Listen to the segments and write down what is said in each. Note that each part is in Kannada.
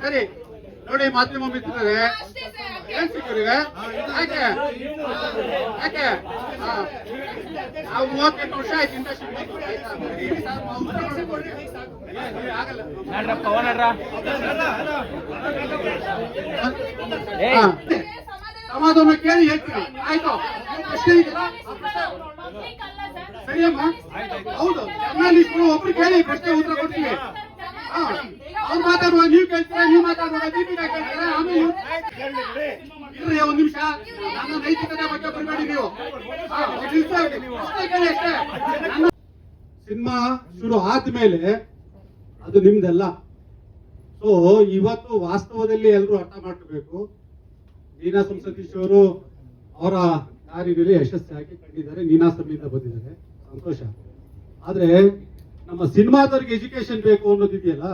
ಸರಿ ನೋಡಿ, ಮಾಧ್ಯಮ ಮಿತ್ರರೇ, ಏನ್ ಸಿಕ್ಕರಿಗೆ ಯಾಕೆ ಯಾಕೆ ನಾವು 38 ವರ್ಷ ಆಯ್ತು ಇಂಡಸ್ಟ್ರಿ. ಸಮಾಧಾನ ಕೇಳಿ ಹೇಳ್ತೀನಿ, ಆಯ್ತು? ಪ್ರಶ್ನೆ ಇದೆಯಲ್ಲ, ಸರಿಯಮ್ಮ? ಹೌದು, ಜರ್ನಲಿಸ್ಟ್ರು ಒಬ್ರು ಕೇಳಿ ಪ್ರಶ್ನೆ ಉತ್ತರ ಕೊಡ್ತೀವಿ. ಅವ್ರು ಮಾತಾಡುವಾಗ ನೀವು ಕೇಳ್ತೀರಾ, ನೀವು ಮಾತಾಡುವಾಗ ದೀಪಿಕಾ ಕೇಳ್ತೀರಾ. ಆಮೇಲೆ ಇರ್ರಿ ಒಂದ್ ನಿಮಿಷ, ನನ್ನ ನೈತಿಕತೆ ಬಗ್ಗೆ ಬರಬೇಡಿ ನೀವು. ಕೇಳಿ ಅಷ್ಟೇ. ಸಿನಿಮಾ ಶುರು ಆದ್ಮೇಲೆ ಅದು ನಿಮ್ದೆಲ್ಲ. ಸೊ ಇವತ್ತು ವಾಸ್ತವದಲ್ಲಿ ಎಲ್ಲರೂ ಅರ್ಥ ಮಾಡ್ಕೋಬೇಕು. ನೀನಾಸಂ ಸತೀಶ್ ಅವರು ಅವರ ಕಾರ್ಯದಲ್ಲಿ ಯಶಸ್ವಿಯಾಗಿ ಕಂಡಿದ್ದಾರೆ, ನೀನಾಸಂನಿಂದ ಬಂದಿದ್ದಾರೆ, ಸಂತೋಷ. ಆದ್ರೆ ನಮ್ಮ ಸಿನಿಮಾದವ್ರಿಗೆ ಎಜುಕೇಶನ್ ಬೇಕು ಅನ್ನೋದಿದೆಯಲ್ಲ,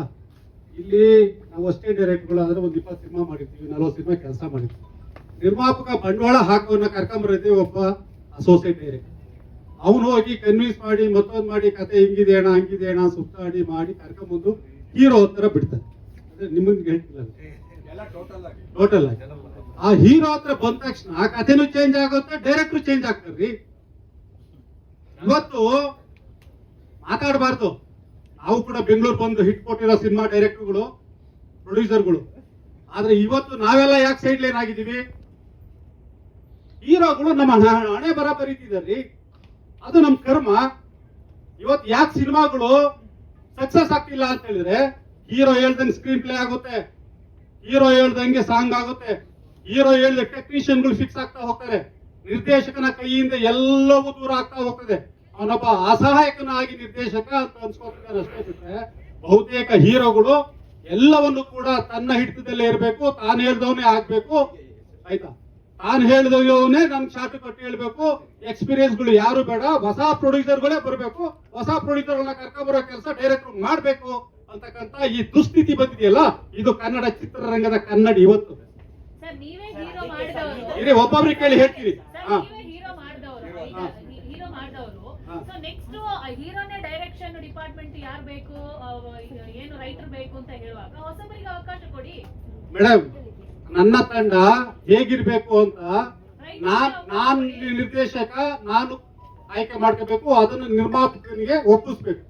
ಇಲ್ಲಿ ನಾವು ಅಷ್ಟೇ ಡೈರೆಕ್ಟ್ಗಳು ಆದ್ರೆ ಒಂದು 20 ಸಿನಿಮಾ ಮಾಡಿರ್ತೀವಿ, 40 ಸಿನಿಮಾ ಕೆಲಸ ಮಾಡಿರ್ತೀವಿ. ನಿರ್ಮಾಪಕ ಬಂಡವಾಳ ಹಾಕೋನ್ನ ಕರ್ಕೊಂಬರ್ತೀವಿ, ಒಬ್ಬ ಅಸೋಸಿಯೇಟ್ ಡೈರೆಕ್ಟರ್. ಅವನು ಹೋಗಿ ಕನ್ವಿನ್ಸ್ ಮಾಡಿ ಮತ್ತೊಂದು ಮಾಡಿ ಕತೆ ಹಿಂಗಿದೆ ಅಣ್ಣ ಹಂಗಿದೆ ಅಣ್ಣ ಸುತ್ತಾಡಿ ಮಾಡಿ ಕರ್ಕೊಂಬಂದು ಹೀರೋ ಹತ್ರ ಬಿಡ್ತಾರೆ. ಅಂದ್ರೆ ನಿಮ್ಮಂಗೆ ಹೇಳ್ತಿಲ್ಲ, ಟೋಟಲ್ ಆಗಿ ಆ ಹೀರೋ ಹತ್ರ ಬಂದ ತಕ್ಷಣ ಕಥೆನೂ ಚೇಂಜ್ ಆಗುತ್ತೆ, ಡೈರೆಕ್ಟ್ರು ಚೇಂಜ್ ಆಗ್ತಾರ್ರಿ. ಇವತ್ತು ಮಾತಾಡಬಾರ್ದು. ನಾವು ಕೂಡ ಬೆಂಗಳೂರು ಬಂದು ಹಿಟ್ ಕೊಟ್ಟಿರೋ ಸಿನಿಮಾ ಡೈರೆಕ್ಟರ್ಗಳು, ಪ್ರೊಡ್ಯೂಸರ್ಗಳು. ಆದ್ರೆ ಇವತ್ತು ನಾವೆಲ್ಲ ಯಾಕೆ ಸೈಡ್ ಲೈನ್ ಆಗಿದ್ದೀವಿ? ಹೀರೋಗಳು ನಮ್ಮ ಹಣೆ ಬರ ಬರೀತಿದಾರ್ರಿ, ಅದು ನಮ್ ಕರ್ಮ. ಇವತ್ತು ಯಾಕೆ ಸಿನಿಮಾಗಳು ಸಕ್ಸಸ್ ಆಗ್ತಿಲ್ಲ ಅಂತ ಹೇಳಿದ್ರೆ, ಹೀರೋ ಹೇಳ್ದಂಗೆ ಸ್ಕ್ರೀನ್ ಪ್ಲೇ ಆಗುತ್ತೆ, ಹೀರೋ ಹೇಳ್ದಂಗೆ ಸಾಂಗ್ ಆಗುತ್ತೆ, ಹೀರೋ ಹೇಳಿದ ಟೆಕ್ನಿಷಿಯನ್ಗಳು ಫಿಕ್ಸ್ ಆಗ್ತಾ ಹೋಗ್ತಾರೆ, ನಿರ್ದೇಶಕನ ಕೈಯಿಂದ ಎಲ್ಲವೂ ದೂರ ಆಗ್ತಾ ಹೋಗ್ತದೆ. ಅವನೊಬ್ಬ ಅಸಹಾಯಕನಾಗಿ ನಿರ್ದೇಶಕ ಅಂತ ಅನ್ಸ್ಕೊತಿದ್ದಾರೆ ಅಷ್ಟೇ ಬಿಟ್ರೆ, ಬಹುತೇಕ ಹೀರೋಗಳು ಎಲ್ಲವನ್ನು ಕೂಡ ತನ್ನ ಹಿಡಿತದಲ್ಲೇ ಇರಬೇಕು, ತಾನು ಹೇಳ್ದವನೇ ಆಗ್ಬೇಕು, ಆಯ್ತಾ? ತಾನು ಹೇಳಿದವನೇ ನನ್ ಶಾರ್ಟ್ ಕಟ್ಟಿ ಹೇಳ್ಬೇಕು. ಎಕ್ಸ್ಪೀರಿಯನ್ಸ್ಗಳು ಯಾರು ಬೇಡ, ಹೊಸ ಪ್ರೊಡ್ಯೂಸರ್ಗಳೇ ಬರಬೇಕು, ಹೊಸ ಪ್ರೊಡ್ಯೂಸರ್ಗಳನ್ನ ಕರ್ಕೊಂಡ್ಬರೋ ಕೆಲಸ ಡೈರೆಕ್ಟರ್ ಮಾಡ್ಬೇಕು ಅಂತಕ್ಕಂತ ಈ ದುಸ್ಥಿತಿ ಬಂದಿದೆಯಲ್ಲ, ಇದು ಕನ್ನಡ ಚಿತ್ರರಂಗದ ಕನ್ನಡಿ. ಇವತ್ತು ಇದೇ ಒಬ್ಬೊಬ್ರಿಗೆ ಕೇಳಿ ಹೇಳ್ತೀವಿ. ಹೀರೋನೇ ಡೈರೆಕ್ಷನ್ ಡಿಪಾರ್ಟ್ಮೆಂಟ್ ಯಾರು ಬೇಕು, ಏನು ರೈಟರ್ ಬೇಕು ಅಂತ ಹೇಳುವಾಗ ಹೊಸಬರಿಗೆ ಅವಕಾಶ ಕೊಡಿ ಮೇಡಮ್. ನನ್ನ ತಂಡ ಹೇಗಿರ್ಬೇಕು ಅಂತ ನಾನು ನಿರ್ದೇಶಕ ನಾನು ಆಯ್ಕೆ ಮಾಡ್ಕೋಬೇಕು, ಅದನ್ನು ನಿರ್ಮಾಪಕನಿಗೆ ಒಪ್ಪಿಸ್ಬೇಕು.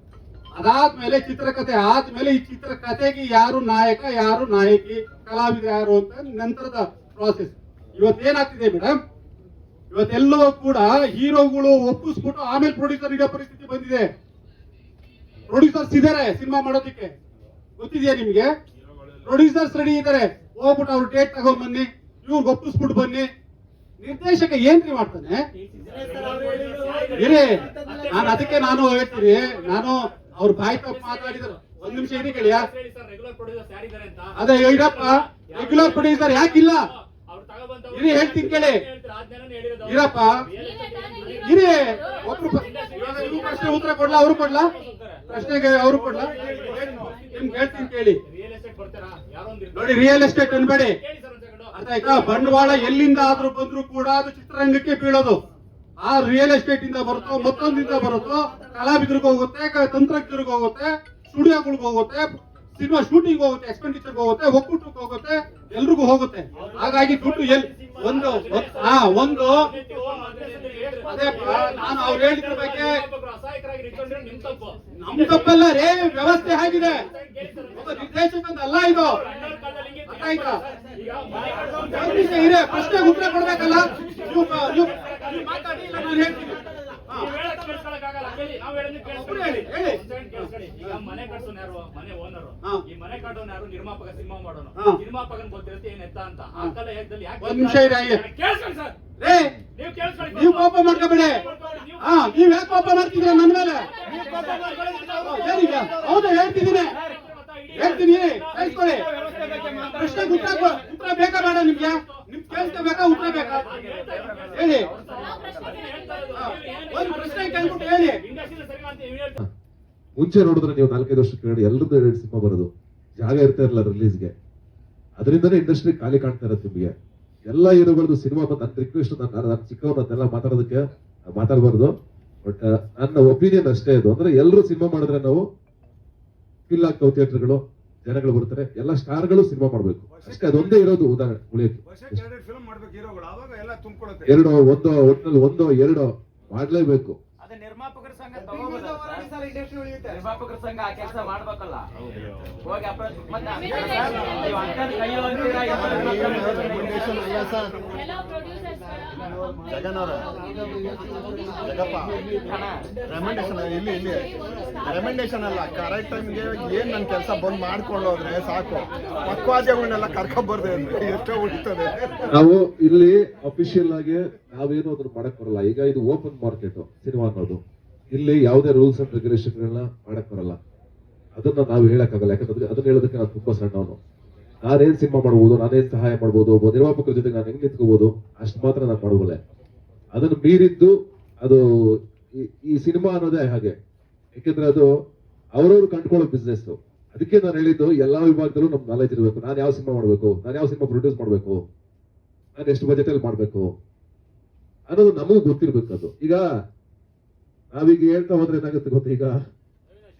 ಅದಾದ್ಮೇಲೆ ಚಿತ್ರಕಥೆ ಆದ್ಮೇಲೆ ಈ ಚಿತ್ರಕಥೆಗೆ ಯಾರು ನಾಯಕ ಯಾರು ನಾಯಕಿ, ಕಲಾವಿದ ಯಾರು ಅಂತ ನಂತರದ ಪ್ರಾಸೆಸ್. ಇವತ್ತೇನಾಗ್ತಿದೆ ಮೇಡಮ್, ಇವತ್ತೆಲ್ಲವೂ ಕೂಡ ಹೀರೋಗಳು ಒಪ್ಪಿಸ್ಬಿಟ್ಟು ಆಮೇಲೆ ಪ್ರೊಡ್ಯೂಸರ್ ಇರೋ ಪರಿಸ್ಥಿತಿ ಬಂದಿದೆ. ಪ್ರೊಡ್ಯೂಸರ್ಸ್ ಇದಾರೆ ಸಿನಿಮಾ ಮಾಡೋದಕ್ಕೆ, ಗೊತ್ತಿದೆಯಾ ನಿಮ್ಗೆ? ಪ್ರೊಡ್ಯೂಸರ್ಸ್ ರೆಡಿ ಇದಾರೆ, ಹೋಗ್ಬಿಟ್ಟು ಅವ್ರು ಡೇಟ್ ತಗೊಂಡ್ ಬನ್ನಿ, ಇವ್ರಿಗೆ ಒಪ್ಪಿಸ್ಬಿಟ್ಟು ಬನ್ನಿ. ನಿರ್ದೇಶಕ ಏನ್ರಿ ಮಾಡ್ತಾನೆ? ಇರೇ ನಾನು ಅದಕ್ಕೆ ನಾನು ಹೇಳ್ತೀನಿ, ನಾನು ಅವ್ರ ಬಾಯಿ ತಪ್ಪು ಮಾತಾಡಿದ್ರು. ಒಂದ್ ನಿಮಿಷ ಇರಿ ಕೇಳಿಯಾ? ಅದೇ ಇರಪ್ಪ, ರೆಗ್ಯುಲರ್ ಪ್ರೊಡ್ಯೂಸರ್ ಯಾಕಿಲ್ಲ ಇರಿ ಹೇಳ್ತೀನಿ ಕೇಳಿ. ಇರಪ್ಪ ಇರಿ, ಒಬ್ರು ಪ್ರಶ್ನೆ ಉತ್ತರ ಕೊಡ್ಲಾ? ಅವ್ರು ಕೊಡ್ಲಾ? ಪ್ರಶ್ನೆಗೆ ಅವ್ರು ಕೊಡ್ಲಾ? ನಿಮ್ಗೆ ಹೇಳ್ತೀನಿ ಕೇಳಿ. ನೋಡಿ, ರಿಯಲ್ ಎಸ್ಟೇಟ್ ಅನ್ಬೇಡಿ, ಅರ್ಥ ಆಯ್ತಾ? ಬಂಡವಾಳ ಎಲ್ಲಿಂದ ಆದ್ರೂ ಬಂದ್ರು ಕೂಡ ಅದು ಚಿತ್ರರಂಗಕ್ಕೆ ಬೀಳೋದು. ಆ ರಿಯಲ್ ಎಸ್ಟೇಟ್ ಇಂದ ಬರುತ್ತೋ, ಮತ್ತೊಂದಿಂದ ಬರುತ್ತೋ, ಕಲಾವಿದರಿಗೆ ಹೋಗುತ್ತೆ, ತಂತ್ರಜ್ಞರಿಗೆ ಹೋಗುತ್ತೆ, ಸ್ಟುಡಿಯೋಗಳಿಗೆ ಹೋಗುತ್ತೆ, ಸಿನಿಮಾ ಶೂಟಿಂಗ್ ಹೋಗುತ್ತೆ, ಎಕ್ಸ್ಪೆಂಡಿಚರ್ ಹೋಗುತ್ತೆ, ಒಕ್ಕೂಟಕ್ಕೆ ಹೋಗುತ್ತೆ, ಎಲ್ರಿಗೂ ಹೋಗುತ್ತೆ. ಹಾಗಾಗಿ ದುಡ್ಡು ಒಂದು ಅದೇ ನಾನು ಅವ್ರು ಹೇಳಿದ್ರ ಬಗ್ಗೆ ನಮ್ ತಪ್ಪಲ್ಲ ರೇ, ವ್ಯವಸ್ಥೆ ಆಗಿದೆ. ಒಬ್ಬ ನಿರ್ದೇಶಕ ಅಂತ ಅಲ್ಲ ಇದು, ಅರ್ಥ ಆಯ್ತಾ? ಇದೆ ಪ್ರಶ್ನೆ ಉತ್ತರ ಕೊಡ್ಬೇಕಲ್ಲ. ಮಾತಾಡಿ, ನಾನು ಹೇಳ್ತೀನಿ. ಮನೆ ಕಟ್ಸೋನ್ ಯಾರು? ಮನೆ ಓನರು. ಈ ಮನೆ ಕಟ್ಟೋನ್ ಯಾರು? ನಿರ್ಮಾಪಕ. ಸಿನಿಮಾ ಮಾಡೋನು. ನಿರ್ಮಾಪಕನ್ ಗೊತ್ತಿರುತ್ತೆ ಏನ್ ಎತ್ತ ಅಂತ. ಆ ಕಾಲ ಹೇಗದಲ್ಲಿ ಒಂದ್ ನಿಮಿಷ ಕೇಳಿಸ್ಕೊಳ್ಳಿ ಸರ್, ನೀವು ಕೇಳಿಸ್ಕೊಳ್ಳಿ. ನೀವು ಕೋಪ ಮಾಡ್ಕೋಬೇಡಿ. ನೀವ್ ಯಾಕೆ ಕೋಪ ಮಾಡ್ತಿದ್ರ ನನ್ನ ಮೇಲೆ? ಹೌದು, ಹೇಳ್ತಿದ್ದೀನಿ, ಕೇಳಿಸ್ಕೊಳ್ಳಿ. ಪ್ರಶ್ನೆಗೆ ಉತ್ತರ ಬೇಕಾ ಬೇಡ ನಿಮ್ಗೆ? ನಿಮ್ ಕೇಳ್ಕೋಬೇಕಾ ಉತ್ತರ ಬೇಕಾ? ಹೇಳಿ, ಒಂದು ಪ್ರಶ್ನೆ ಕೇಳ್ಬಿಟ್ಟು ಹೇಳಿ. ಮುಂಚೆ ನೋಡಿದ್ರೆ ನೀವು 4-5 ವರ್ಷ ಕೆಳಗಡೆ ಎಲ್ಲರದ್ದು 2 ಸಿನಿಮಾ ಬರೋದು, ಜಾಗ ಇರ್ತಾ ಇರಲಿಲ್ಲ ರಿಲೀಸ್ಗೆ. ಅದರಿಂದನೇ ಇಂಡಸ್ಟ್ರಿ ಖಾಲಿ ಕಾಣ್ತಾ ಇರುತ್ತೆ ನಿಮಗೆ. ಎಲ್ಲ ಹೀರೋಗಳದ್ದು ಸಿನಿಮಾ ಬಂದು ನನ್ನ ರಿಕ್ವೆಸ್ಟ್, ನಾನು ಚಿಕ್ಕವ್ರನ್ನೆಲ್ಲ ಮಾತಾಡೋದಕ್ಕೆ ಮಾತಾಡಬಾರ್ದು. ಬಟ್ ನನ್ನ ಒಪಿನಿಯನ್ ಅಷ್ಟೇ ಇದು. ಅಂದ್ರೆ ಎಲ್ಲರೂ ಸಿನಿಮಾ ಮಾಡಿದ್ರೆ ನಾವು ಫಿಲ್ ಆಗ್ತಾವ ಥಿಯೇಟರ್ಗಳು, ಜನಗಳು ಬರ್ತಾರೆ, ಎಲ್ಲ ಸ್ಟಾರ್ಗಳು ಸಿನಿಮಾ ಮಾಡ್ಬೇಕು ಅಷ್ಟೇ. ಅದೊಂದೇ ಇರೋದು ಉದಾಹರಣೆ ಉಳಿಯಕ್ಕೆ. ಫಿಲ್ಮ್ ಮಾಡ್ಬೇಕು ಹೀರೋಗಳು, ಅವಾಗ ಎಲ್ಲ ತುಂಬಿಕೊಡುತ್ತೆ. ಎರಡು ಒಟ್ಟಿನಲ್ಲಿ ಒಂದೋ ಎರಡೋ ಮಾಡ್ಲೇಬೇಕು. ಅದೇ ನಿರ್ಮಾಪಕರ ಸಂಘ ನಿರ್ಮಾಪಕರ ಸಂಘ ಆ ಕೆಲಸ ಮಾಡ್ಬೇಕಲ್ಲ. ಹೋಗಿ ಕೆಲವು ಪ್ರೊಡ್ಯೂಸರ್ಸ್ ರೆಮೆಂಡೇಶನ್ ಅಲ್ಲ, ಕರೆಕ್ಟ್ ಟೈಮ್ಗೆ ಏನ್ ನನ್ ಕೆಲಸ ಬಂದ್ ಮಾಡ್ಕೊಂಡು ಹೋದ್ರೆ ಸಾಕು. ಪಕ್ವಾದ್ಯಗಳನ್ನೆಲ್ಲ ಕರ್ಕೊಂಡ್ಬರ್ದೆ ಅಂದ್ರೆ ಎಷ್ಟೋ ಉಳಿತದೆ. ನಾವು ಇಲ್ಲಿ ಅಫಿಷಿಯಲ್ ಆಗಿ ನಾವೇನು ಅದನ್ನ ಮಾಡಕ್ ಬರಲ್ಲ. ಈಗ ಇದು ಓಪನ್ ಮಾರ್ಕೆಟ್ ಸಿನಿಮಾ ಅನ್ನೋದು, ಇಲ್ಲಿ ಯಾವುದೇ ರೂಲ್ಸ್ ಅಂಡ್ ರೆಗ್ಯುಲೇಷನ್ ಗಳನ್ನ ಮಾಡಕ್ ಬರಲ್ಲ. ಅದನ್ನ ನಾವು ಹೇಳಕ್ಕಾಗಲ್ಲ. ಯಾಕಂದ್ರೆ ಅದನ್ನ ಹೇಳೋದಕ್ಕೆ ನಾನು ತುಂಬಾ ಸಣ್ಣವನು. ನಾನೇನ್ ಸಿನಿಮಾ ಮಾಡ್ಬೋದು, ನಾನೇನ್ ಸಹಾಯ ಮಾಡ್ಬೋದು, ಒಬ್ಬ ನಿರ್ಮಾಪಕರ ಜೊತೆ ನಾನು ಹೆಂಗ್ ನಿಂತ್ಕೋಬಹುದು ಅಷ್ಟು ಮಾತ್ರ ನಾನು ಮಾಡಬಲ್ಲೆ. ಅದನ್ನು ಮೀರಿದ್ದು ಅದು ಈ ಸಿನಿಮಾ ಅನ್ನೋದೇ ಹಾಗೆ. ಯಾಕೆಂದ್ರೆ ಅದು ಅವ್ರವ್ರು ಕಂಡುಕೊಳ್ಳೋ ಬಿಸ್ನೆಸ್. ಅದಕ್ಕೆ ನಾನು ಹೇಳಿದ್ದು ಎಲ್ಲಾ ವಿಭಾಗದಲ್ಲೂ ನಮ್ ನಾಲೆಜ್ ಇರಬೇಕು. ನಾನು ಯಾವ ಸಿನಿಮಾ ಮಾಡ್ಬೇಕು, ನಾನು ಯಾವ ಸಿನಿಮಾ ಪ್ರೊಡ್ಯೂಸ್ ಮಾಡ್ಬೇಕು, ನಾನು ಎಷ್ಟು ಬಜೆಟ್ ಅಲ್ಲಿ ಮಾಡ್ಬೇಕು ಅನ್ನೋದು ನಮಗೂ ಗೊತ್ತಿರ್ಬೇಕು. ಅದು ಈಗ ನಾವೀಗ ಹೇಳ್ತಾ ಹೋದ್ರೆ ಏನಾಗುತ್ತೆ ಗೊತ್ತಾ,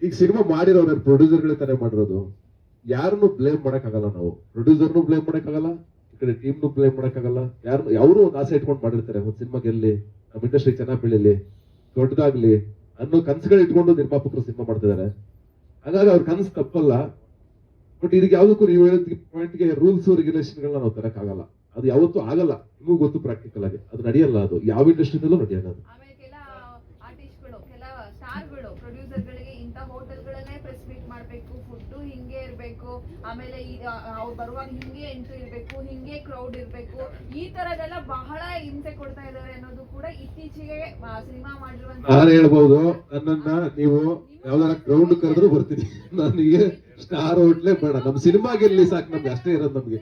ಈಗ ಸಿನಿಮಾ ಮಾಡಿರೋರು ಪ್ರೊಡ್ಯೂಸರ್ಗಳೇ ತಾನೇ ಮಾಡಿರೋದು. ಯಾರನ್ನು ಬ್ಲೇಮ್ ಮಾಡಕ್ಕಾಗಲ್ಲ. ನಾವು ಪ್ರೊಡ್ಯೂಸರ್ನು ಬ್ಲೇಮ್ ಮಾಡಕ್ಕಾಗಲ್ಲ, ಈ ಕಡೆ ಟೀಮ್ನು ಬ್ಲೇಮ್ ಮಾಡಕ್ಕಾಗಲ್ಲ. ಅವರು ಒಂದು ಆಸೆ ಇಟ್ಕೊಂಡು ಮಾಡಿರ್ತಾರೆ, ಒಂದು ಸಿನಿಮಾ ಗೆಲ್ಲಿ, ನಮ್ಮ ಇಂಡಸ್ಟ್ರಿ ಚೆನ್ನಾಗಿ ಬೆಳಿಲಿ, ದೊಡ್ಡದಾಗ್ಲಿ ಅನ್ನೋ ಕನ್ಸುಗಳು ಇಟ್ಕೊಂಡು ನಿರ್ಮಾಪಕರು ಸಿನಿಮಾ ಮಾಡ್ತಿದ್ದಾರೆ. ಹಾಗಾಗಿ ಅವ್ರ ಕನಸು ತಪ್ಪಲ್ಲ. ಬಟ್ ಇದಕ್ಕೆ ಯಾವ್ದಕ್ಕೂ ನೀವು ಹೇಳಿದ ಪಾಯಿಂಟ್ಗೆ ರೂಲ್ಸ್ ರೆಗ್ಯುಲೇಷನ್ ಗಳನ್ನ ನಾವು ತರಕ್ಕಾಗಲ್ಲ. ಅದು ಯಾವತ್ತೂ ಆಗಲ್ಲ. ನಿಮಗೂ ಗೊತ್ತು ಪ್ರಾಕ್ಟಿಕಲ್ ಆಗಿ ಅದು ನಡೆಯಲ್ಲ. ಅದು ಯಾವ ಇಂಡಸ್ಟ್ರಿನಲ್ಲೂ ನಡೆಯಲ್ಲ. ಅದು ಆಮೇಲೆ ಕೆಲ ಆರ್ಟಿಸ್ಟ್ಗಳು, ಕೆಲ ಸ್ಟಾರ್ಗಳು, ಪ್ರೊಡ್ಯೂಸರ್ಗಳಿಗೆ ಇಂಥ ಹೋಟೆಲ್ಗಳನ್ನೇ ಪ್ರೆಸ್ ಮೀಟ್ ಮಾಡಬೇಕು, ಫುಡ್ ಹಿಂಗೆ ಇರಬೇಕು, ಆಮೇಲೆ ಅವ್ರು ಬರುವಾಗ ಹಿಂಗೆ ಎಂಟ್ರಿ ಇರಬೇಕು, ಹಿಂಗೆ ಕ್ರೌಡ್ ಇರಬೇಕು, ಈ ತರದೆಲ್ಲ ಬಹಳ ಹಿಂಸೆ ಕೊಡ್ತಾ ಇದ್ದಾರೆ ಅನ್ನೋದು ಕೂಡ ಇತ್ತೀಚೆಗೆ ಸಿನಿಮಾ ಮಾಡಿರುವಂತ. ನಾನು ಹೇಳ್ಬೋದು, ನನ್ನನ್ನ ನೀವು ಯಾವ್ದಾರ ಗ್ರೌಂಡ್ ಕರೆದ್ರು ಬರ್ತೀನಿ. ನನಗೆ ಸ್ಟಾರ್ ಹೋಟ್ಲೇ ಬೇಡ, ನಮ್ ಸಿನಿಮಾ ಗೆಲ್ಲಿ ಸಾಕು, ನಮ್ಗೆ ಅಷ್ಟೇ ಇರೋದು ನಮ್ಗೆ.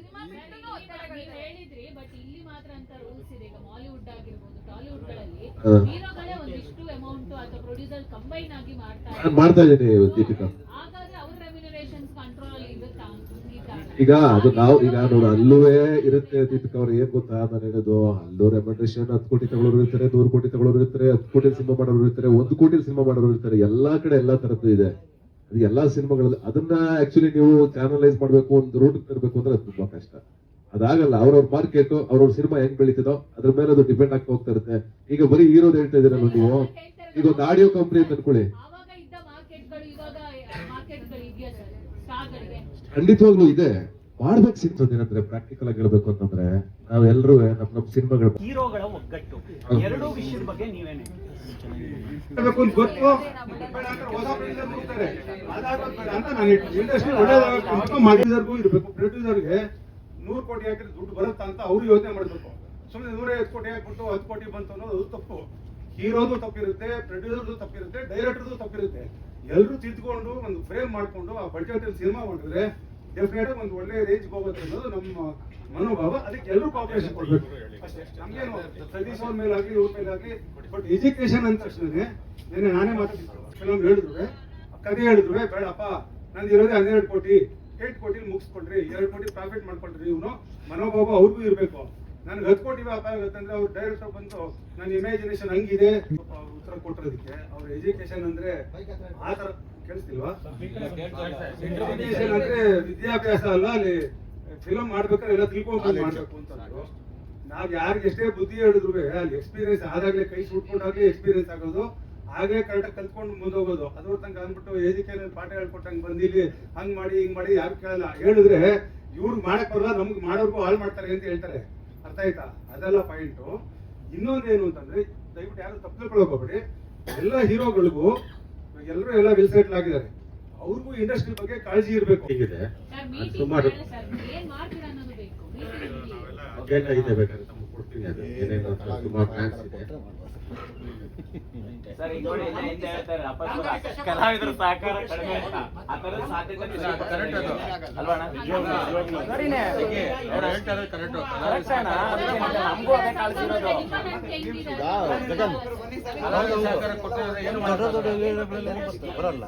ಹೇಳಿದ್ರಿ, ಬಟ್ ಇಲ್ಲಿ ಮಾತ್ರ ಅಂತ ರೂಲ್ಸ್ ಇದೆ. ಈಗ ಮಾಲಿವುಡ್ ಆಗಿರ್ಬೋದು, ಟಾಲಿವುಡ್ ಗಳಲ್ಲಿ ಹೀರೋಗಳೇ ಒಂದಿಷ್ಟು ಅಮೌಂಟ್ ಅಥವಾ ಪ್ರೊಡ್ಯೂಸರ್ ಕಂಬೈನ್ ಆಗಿ ನಾನು ಮಾಡ್ತಾ ಇದ್ದೀನಿ ದೀಪಿಕಾ. ಹಾಗಾದ್ರೆ ಅವ್ರ ರೆಮ್ಯುನರೇಷನ್ಸ್ ಕಂಟ್ರೋಲ್ ಅಲ್ಲಿ ಇರುತ್ತಾ? ಈಗ ಅದು ನಾವು ಈಗ ನೋಡು ಅಲ್ಲೂವೇ ಇರುತ್ತೆ ದೀಪಿಕಾ ಅವ್ರು. ಏನ್ ಗೊತ್ತಾ ನಾನು ಹೇಳೋದು, ಅಲ್ಲೂ ರೆಮ್ಯುನರೇಷನ್ 10 ಕೋಟಿ ತಗೊಳ್ಳೋರು ಇರ್ತಾರೆ, 100 ಕೋಟಿ ತಗೊಳ್ಳೋರು ಇರ್ತಾರೆ, 10 ಕೋಟಿ ಸಿನಿಮಾ ಮಾಡೋರು ಇರ್ತಾರೆ, 1 ಕೋಟಿ ಸಿನಿಮಾ ಮಾಡೋರು ಇರ್ತಾರೆ. ಎಲ್ಲಾ ಕಡೆ ಎಲ್ಲಾ ತರದ್ದು ಇದೆ. ಅದು ಎಲ್ಲಾ ಸಿನಿಮಾಗಳಲ್ಲಿ ಅದನ್ನ ಆಕ್ಚುಲಿ ನೀವು ಚಾನಲೈಸ್ ಮಾಡ್ಬೇಕು, ಒಂದು ರೂಟ್ ತರಬೇಕು ಅಂದ್ರೆ ಅದು ತುಂಬಾ ಕಷ್ಟ. ಅದಾಗಲ್ಲ. ಅವ್ರವ್ರ ಮಾರ್ಕೆಟ್, ಅವ್ರವ್ರ ಸಿನಿಮಾ ಹೆಂಗ್ ಬೆಳೀತದೋ ಅದ್ರ ಮೇಲೆ ಅದು ಡಿಪೆಂಡ್ ಆಗ್ತಾ ಹೋಗ್ತಾ ಇರುತ್ತೆ. ಈಗ ಬರೀ ಹೀರೋದು ಹೇಳ್ತಾ ಇದೀರಲ್ಲ ನೀವು. ಈಗ ಒಂದು ಆಡಿಯೋ ಕಂಪನಿ ಅಂತ ಅನ್ಕೊಳ್ಳಿ, ಆವಾಗ ಇದ್ದ ಮಾರ್ಕೆಟ್ಗಳು ಇವಾಗ ಮಾರ್ಕೆಟ್ಗಳು ಇದೆಯಾ ಸರ್ ಸ್ಟಾರ್ಗಳಿಗೆ? ಖಂಡಿತವಾಗ್ಲೂ ಇದೆ. ಮಾಡ್ಬೇಕು ಸಿಗ್ತದೆ. ಏನಂದ್ರೆ ಪ್ರಾಕ್ಟಿಕಲ್ ಆಗಿ ಹೇಳ್ಬೇಕು ಅಂತಂದ್ರೆ ನಾವೆಲ್ಲರೂ ನಮ್ ಸಿನಿಮಾಗಳು ಹೀರೋಗಳ ಒಗ್ಗಟ್ಟು ಎರಡೂ ವಿಷಯದ ಬಗ್ಗೆ ನೀವೇನೆ ಹೇಳ್ಬೇಕು ಅಂತ ಗೊತ್ತು. ಬೇಡ ಅಂದ್ರೆ ಹೊಸ ಪ್ರೊಡ್ಯೂಸರ್ ಹೋಗ್ತಾರೆ, ಅದಾಗೋದು ಬೇಡ ಅಂತ ನಾನು ಇಂಡಸ್ಟ್ರಿ ಒಳ್ಳೆಯದಾಗಬೇಕು. ಮಾಡಿದರ್ಗೂ ಇರಬೇಕು. ಪ್ರೊಡ್ಯೂಸರ್ಗೆ 100 ಕೋಟಿ ಹಾಕಿದ್ರೆ ದುಡ್ಡು ಬರುತ್ತಾ ಅಂತ ಅವ್ರು ಯೋಚನೆ ಮಾಡಬೇಕು. ಸುಮ್ಮನೆ 150 ಕೋಟಿ ಹಾಕ್ಬಿಟ್ಟು 10 ಕೋಟಿ ಬಂತು ಅನ್ನೋದು ತಪ್ಪು. ಹೀರೋದು ತಪ್ಪಿರುತ್ತೆ, ಪ್ರೊಡ್ಯೂಸರ್ದು ತಪ್ಪಿರುತ್ತೆ, ಡೈರೆಕ್ಟರ್ದು ತಪ್ಪಿರುತ್ತೆ. ಎಲ್ಲರೂ ತಿದ್ಕೊಂಡು ಒಂದು ಫ್ರೇಮ್ ಮಾಡ್ಕೊಂಡು ಆ ಬಡ್ಜೆಟ್ ಅಲ್ಲಿ ಸಿನಿಮಾ ಮಾಡಿದ್ರೆ ಡೆಫಿನೆಟ್ ಒಂದು ಒಳ್ಳೆ ರೇಂಜ್ ಹೋಗುತ್ತೆ ಅನ್ನೋದು ನಮ್ಮ ಮನೋಭಾವ. ಅದಕ್ಕೆ ಎಲ್ಲರೂ ಕಾಪರೇಷನ್ ಕೊಡ್ಬೇಕು ಅಷ್ಟೇ. ನಮ್ಗೇನು ಸತೀಶ್ ಅವ್ರ ಮೇಲಾಗ್ಲಿ ಇವ್ರ ಮೇಲಾಗ್ಲಿ. ಬಟ್ ಎಜುಕೇಶನ್ ಅಂದ ತಕ್ಷಣ ನಾನೇ ಮಾತಾಡ್ತಿದ್ರು, ಕೆಲವೊಂದು ಹೇಳಿದ್ರು, ಕತೆ ಹೇಳಿದ್ರು, ಬೇಡಪ್ಪ ನಂದು ಇರೋದೇ 12 ಕೋಟಿ, 8 ಕೋಟಿ ಮುಗಿಸ್ಕೊಂಡ್ರಿ, 2 ಕೋಟಿ ಪ್ರಾಫಿಟ್ ಮಾಡ್ಕೊಂಡ್ರಿ. ಇವನು ಮನೋಭಾವ ಅವ್ರಿಗೂ ಇರಬೇಕು. ನನ್ಗೆ 10 ಕೋಟಿ ವ್ಯಾಪಾರ ಆಗುತ್ತಂದ್ರೆ ಅವ್ರು ಡೈರೆಕ್ಟರ್ ಬಂದು ನನ್ನ ಇಮ್ಯಾಜಿನೇಷನ್ ಹಂಗಿದೆ ಅವ್ರು ಉತ್ತರ ಕೊಟ್ಟಿರೋದಕ್ಕೆ. ಅವ್ರ ಎಜುಕೇಶನ್ ಅಂದ್ರೆ ಆ ತರ ಕೇಳಿಸ್ತಿಲ್ವಾ? ಎಜುಕೇಶನ್ ಅಂದ್ರೆ ವಿದ್ಯಾಭ್ಯಾಸ ಅಲ್ಲ, ಅಲ್ಲಿ ಫಿಲಮ್ ಮಾಡ್ಬೇಕಾದ್ರೆ ಎಲ್ಲ ತಿಳ್ಕೊಂಡು ಮಾಡ್ಬೇಕು ಅಂತಂದ್ರು. ನಾವ್ ಯಾರಿಗೆ ಎಷ್ಟೇ ಬುದ್ಧಿ ಹೇಳಿದ್ರು ಅಲ್ಲಿ ಎಕ್ಸ್ಪೀರಿಯನ್ಸ್ ಆದಾಗ್ಲೇ, ಕೈ ಸುಟ್ಕೊಂಡಾಗ್ಲೇ ಎಕ್ಸ್ಪೀರಿಯನ್ಸ್ ಆಗೋದು. ಹಾಗೆ ಕರೆಕ್ಟಾಗಿ ಕಲ್ತ್ಕೊಂಡು ಮುಂದೆ ಹೋಗೋದು. ಅದ್ರ ತನಕ ಅಂದ್ಬಿಟ್ಟು ಎಜುಕೇಶನ್ ಪಾಠ ಹೇಳ್ಕೊಟ್ಟಂಗೆ ಬಂದಿಲ್ಲಿ ಹಂಗ್ ಮಾಡಿ ಹಿಂಗ್ ಮಾಡಿ ಯಾರು ಕೇಳಲ್ಲ. ಹೇಳಿದ್ರೆ ಇವ್ರಿಗೆ ಮಾಡಕ್ ಬರಲ್ಲ, ನಮ್ಗೆ ಮಾಡೋರ್ಗೂ ಹಾಳು ಮಾಡ್ತಾರೆ ಅಂತ ಹೇಳ್ತಾರೆ. ಅರ್ಥ ಆಯ್ತಾ? ಅದೆಲ್ಲ ಪಾಯಿಂಟು. ಇನ್ನೊಂದೇನು ಅಂತಂದ್ರೆ, ದಯವಿಟ್ಟು ಯಾರು ತಪ್ಪು ತಿಳ್ಕೊಳಕ್ ಹೋಗ್ಬೇಡಿ. ಎಲ್ಲ ಹೀರೋಗಳಿಗೂ ಎಲ್ಲರೂ ಎಲ್ಲ ವೆಲ್ ಸೆಟ್ಲ್ ಆಗಿದ್ದಾರೆ. ಅವ್ರಿಗೂ ಇಂಡಸ್ಟ್ರಿ ಬಗ್ಗೆ ಕಾಳಜಿ ಇರಬೇಕು. ಹೀಗಿದೆ ಸುಮಾರು ಏನ್ ಮಾಡ್ತೀರಾ ಅನ್ನೋದು ಬೇಕು. ಅಜೆಂಡಾ ಇದೆ, ಬೇಕಾದ್ರೆ ತಮ್ಗೆ ಕೊಡ್ತೀನಿ. ಅದು ಏನೇನು ಸುಮಾರು ಪ್ಲಾನ್ಸ್ ಇದೆ. ಸರ್ ಈಗ ನೋಡಿ ಹಿಂದೆ ಹೇಳ್ತಾರೆ ಕಲಾವಿದರ ಸಹಕಾರ ಕಡಿಮೆ ಅಂತ. ಆ ತರದ ಸಾಧ್ಯತೆ ಅಲ್ವಾ? ನಮಗೂ ಅದೇ ಕಾಣಿಸಿರೋದು. ಬರಲ್ಲ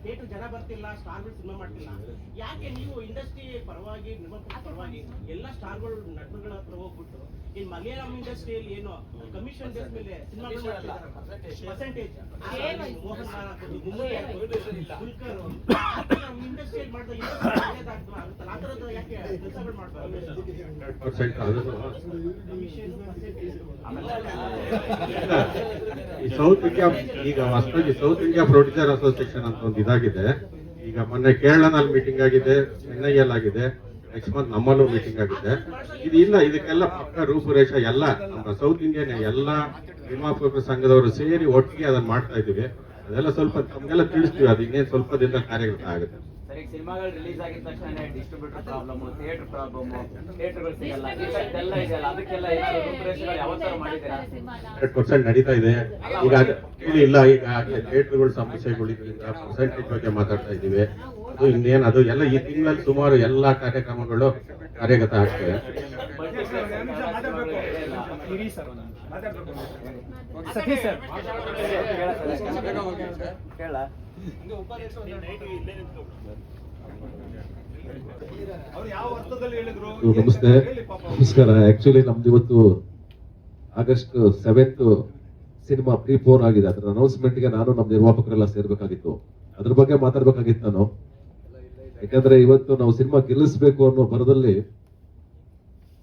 ಥಿಯೇಟರ್ ಜನ ಬರ್ತಿಲ್ಲ, ಸ್ಟಾರ್ಗಳು ಸಿನಿಮಾ ಮಾಡ್ತಿಲ್ಲ. ಯಾಕೆ ನೀವು ಇಂಡಸ್ಟ್ರಿ ಪರವಾಗಿ, ನಿರ್ಮಾಪಕರ ಪರವಾಗಿ ಎಲ್ಲ ಸ್ಟಾರ್ಗಳು ನಟರುಗಳ ಹತ್ರ ಹೋಗ್ಬಿಟ್ಟು ಇನ್ ಮಲಯಾಳಂ ಇಂಡಸ್ಟ್ರಿಯಲ್ಲಿ ಏನು ಕಮಿಷನ್ ಬೇಸ್ ಮೇಲೆ ಸಿನಿಮಾಗಳು ಪರ್ಸೆಂಟೇಜ್ ಮೋಹನ್ ಆಗ್ಬೋದು, ಮುಂಬೈ ದುಲ್ಕರ್ ನಮ್ಮ ಇಂಡಸ್ಟ್ರಿಯಲ್ಲಿ ಮಾಡಿದ ಒಳ್ಳೇದಾಗ್ತಲ್ಲ, ಆ ಥರದ ಯಾಕೆ ಕೆಲಸಗಳು ಮಾಡ್ತಾರೆ? ಈ ಸೌತ್ ಇಂಡಿಯಾ ಈಗ ಹೊಸದಾಗಿ ಸೌತ್ ಇಂಡಿಯಾ ಪ್ರೊಡ್ಯೂಸರ್ ಅಸೋಸಿಯೇಷನ್ ಅಂತ ಒಂದು ಇದಾಗಿದೆ. ಈಗ ಮೊನ್ನೆ ಕೇರಳನಲ್ಲಿ ಮೀಟಿಂಗ್ ಆಗಿದೆ, ಚೆನ್ನೈಯಲ್ಲಿ ಆಗಿದೆ, ನೆಕ್ಸ್ಟ್ ಮಂತ್ ನಮ್ಮಲ್ಲೂ ಮೀಟಿಂಗ್ ಆಗಿದೆ. ಇದು ಇಲ್ಲ, ಇದಕ್ಕೆಲ್ಲ ಪಕ್ಕ ರೂಪುರೇಷ ಎಲ್ಲ ನಮ್ಮ ಸೌತ್ ಇಂಡಿಯನ್ ಎಲ್ಲ ನಿರ್ಮಾಪಕರ ಸಂಘದವರು ಸೇರಿ ಒಟ್ಟಿಗೆ ಅದನ್ನ ಮಾಡ್ತಾ ಇದೀವಿ. ಅದೆಲ್ಲ ಸ್ವಲ್ಪ ತಮ್ಗೆಲ್ಲ ತಿಳಿಸ್ತೀವಿ, ಅದು ಇನ್ನೇನು ಸ್ವಲ್ಪ ದಿನದ ಕಾರ್ಯಗತ ಆಗುತ್ತೆ. ಸರಿ, ಸಿನಿಮಾಗಳು ರಿಲೀಸ್ ಆಗಿದ ತಕ್ಷಣ ಡಿಸ್ಟ್ರಿಬ್ಯೂಟರ್ ಪ್ರಾಬ್ಲಮ್, ಥಿಯೇಟರ್ ಪ್ರಾಬ್ಲಮ್, ಥಿಯೇಟರ್ಗಳು ಸಿಗಲ್ಲ, ಇದೆಲ್ಲ ಇದೆಯಲ್ಲ, ಅದಕ್ಕೆಲ್ಲ ರೂಪುರೇಷೆಗಳು ಯಾವ ತರ ಮಾಡಿದ್ದೀರಾ? 100% ನಡೀತಾ ಇದೆ. ಈಗ ಇಲ್ಲ, ಈಗ ಥಿಯೇಟರ್ಗಳ ಸಮಸ್ಯೆಗಳು ಇದರಿಂದ ಪರ್ಸೆಂಟೇಜ್ ಬಗ್ಗೆ ಮಾತಾಡ್ತಾ ಇದ್ದೀವಿ. ಅದು ಇನ್ನೇನು, ಅದು ಎಲ್ಲ ಈ ತಿಂಗಳಲ್ಲಿ ಸುಮಾರು ಎಲ್ಲಾ ಕಾರ್ಯಕ್ರಮಗಳು ಕಾರ್ಯಗತ ಆಗ್ತವೆ. ಅವ್ರು ಯಾವ ಅರ್ಥದಲ್ಲಿ ಹೇಳಿದ್ರು? ನಮಸ್ತೆ, ನಮಸ್ಕಾರ. ಆಕ್ಚುಲಿ ನಮ್ದು ಇವತ್ತು ಆಗಸ್ಟ್ 7th ಸಿನಿಮಾ ಪ್ರೀಪೋನ್ ಆಗಿದೆ. ಅದರ ಅನೌನ್ಸ್ಮೆಂಟ್ ಗೆ ನಾನು ನಮ್ಮ ನಿರ್ಮಾಪಕರೆಲ್ಲ ಸೇರ್ಬೇಕಾಗಿತ್ತು. ಅದ್ರ ಬಗ್ಗೆ ಮಾತಾಡ್ಬೇಕಾಗಿತ್ತು ನಾನು. ಯಾಕಂದ್ರೆ ಇವತ್ತು ನಾವು ಸಿನಿಮಾ ಗೆಲ್ಲಿಸ್ಬೇಕು ಅನ್ನೋ ಭರದಲ್ಲಿ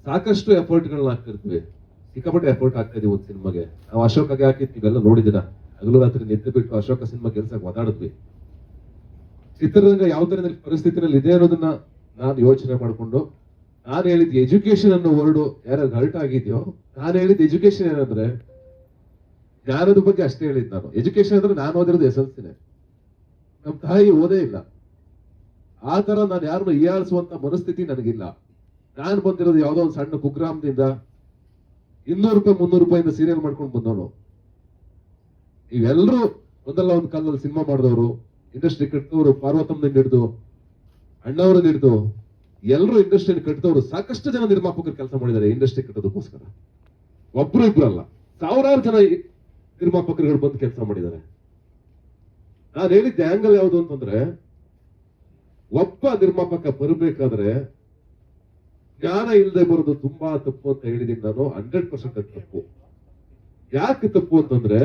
ಸಾಕಷ್ಟು ಎಫರ್ಟ್ಗಳನ್ನ ಹಾಕ್ತಿರ್ತೀವಿ. ಸಿಕ್ಕಾಪಟ್ಟೆ ಎಫರ್ಟ್ ಆಗ್ತಾ ಇದೀವಿ ಒಂದು ಸಿನಿಮಾಗೆ. ನಾವು ಅಶೋಕಾಗೆ ಹಾಕಿದ್ ನೀವೆಲ್ಲ ನೋಡಿದಿರ. ಹಗಲು ರಾತ್ರಿ ನಿದ್ದೆ ಬಿಟ್ಟು ಅಶೋಕ ಸಿನಿಮಾ ಗೆಲ್ಸಕ್ ಮಾತಾಡಿದ್ವಿ. ಚಿತ್ರರಂಗ ಯಾವ ತರ ಪರಿಸ್ಥಿತಿನಲ್ಲಿ ಇದೆ ಅನ್ನೋದನ್ನ ನಾನು ಯೋಚನೆ ಮಾಡ್ಕೊಂಡು ನಾನು ಹೇಳಿದ್ ಎಜುಕೇಶನ್ ಅನ್ನೋ ವರ್ಡು ಯಾರು ಹರ್ಟ್ ಆಗಿದ್ಯೋ, ನಾನು ಹೇಳಿದ್ ಎಜುಕೇಶನ್ ಏನಂದ್ರೆ ಜ್ಞಾನದ ಬಗ್ಗೆ ಅಷ್ಟೇ ಹೇಳಿದ್ ನಾನು. ಎಜುಕೇಶನ್ ಅಂದ್ರೆ ನಾನು ಓದಿರೋದು SLC. ನಮ್ ತಾಯಿ ಓದೇ ಇಲ್ಲ. ಆ ತರ ನಾನು ಯಾರನ್ನು ಹೀಯಾಳಿಸುವಂತ ಮನಸ್ಥಿತಿ ನನಗಿಲ್ಲ. ನಾನು ಬಂದಿರೋದು ಯಾವ್ದೋ ಒಂದು ಸಣ್ಣ ಕುಗ್ರಾಮದಿಂದ 200 ರೂಪಾಯಿ 300 ರೂಪಾಯಿಂದ ಸೀರಿಯಲ್ ಮಾಡ್ಕೊಂಡು ಬಂದವನು. ಇವೆಲ್ಲರೂ ಒಂದಲ್ಲ ಒಂದು ಕಾಲದಲ್ಲಿ ಸಿನಿಮಾ ಮಾಡಿದವರು, ಇಂಡಸ್ಟ್ರಿ ಕಟ್ಟಿದವರು, ಪಾರ್ವತಮ್ಮನಿಂದ ಹಿಡಿದು ಅಣ್ಣವರನ್ನ ಹಿಡಿದು ಎಲ್ಲರೂ ಇಂಡಸ್ಟ್ರಿ ಕಟ್ಟಿದವರು. ಸಾಕಷ್ಟು ಜನ ನಿರ್ಮಾಪಕರು ಕೆಲಸ ಮಾಡಿದ್ದಾರೆ ಇಂಡಸ್ಟ್ರಿ ಕಟ್ಟೋದಕ್ಕೋಸ್ಕರ. ಒಬ್ರು ಇಬ್ರು ಅಲ್ಲ, ಸಾವಿರಾರು ಜನ ನಿರ್ಮಾಪಕರುಗಳು ಬಂದು ಕೆಲಸ ಮಾಡಿದ್ದಾರೆ. ನಾನು ಹೇಳಿದ್ದೆ ಆಂಗಲ್ ಯಾವುದು ಅಂತಂದ್ರೆ, ಒಬ್ಬ ನಿರ್ಮಾಪಕ ಬರಬೇಕಾದ್ರೆ ಜ್ಞಾನ ಇಲ್ಲದೆ ಬರೋದು ತುಂಬಾ ತಪ್ಪು ಅಂತ ಹೇಳಿದೀನಿ ನಾನು. 100% ತಪ್ಪು. ಯಾಕೆ ತಪ್ಪು ಅಂತಂದ್ರೆ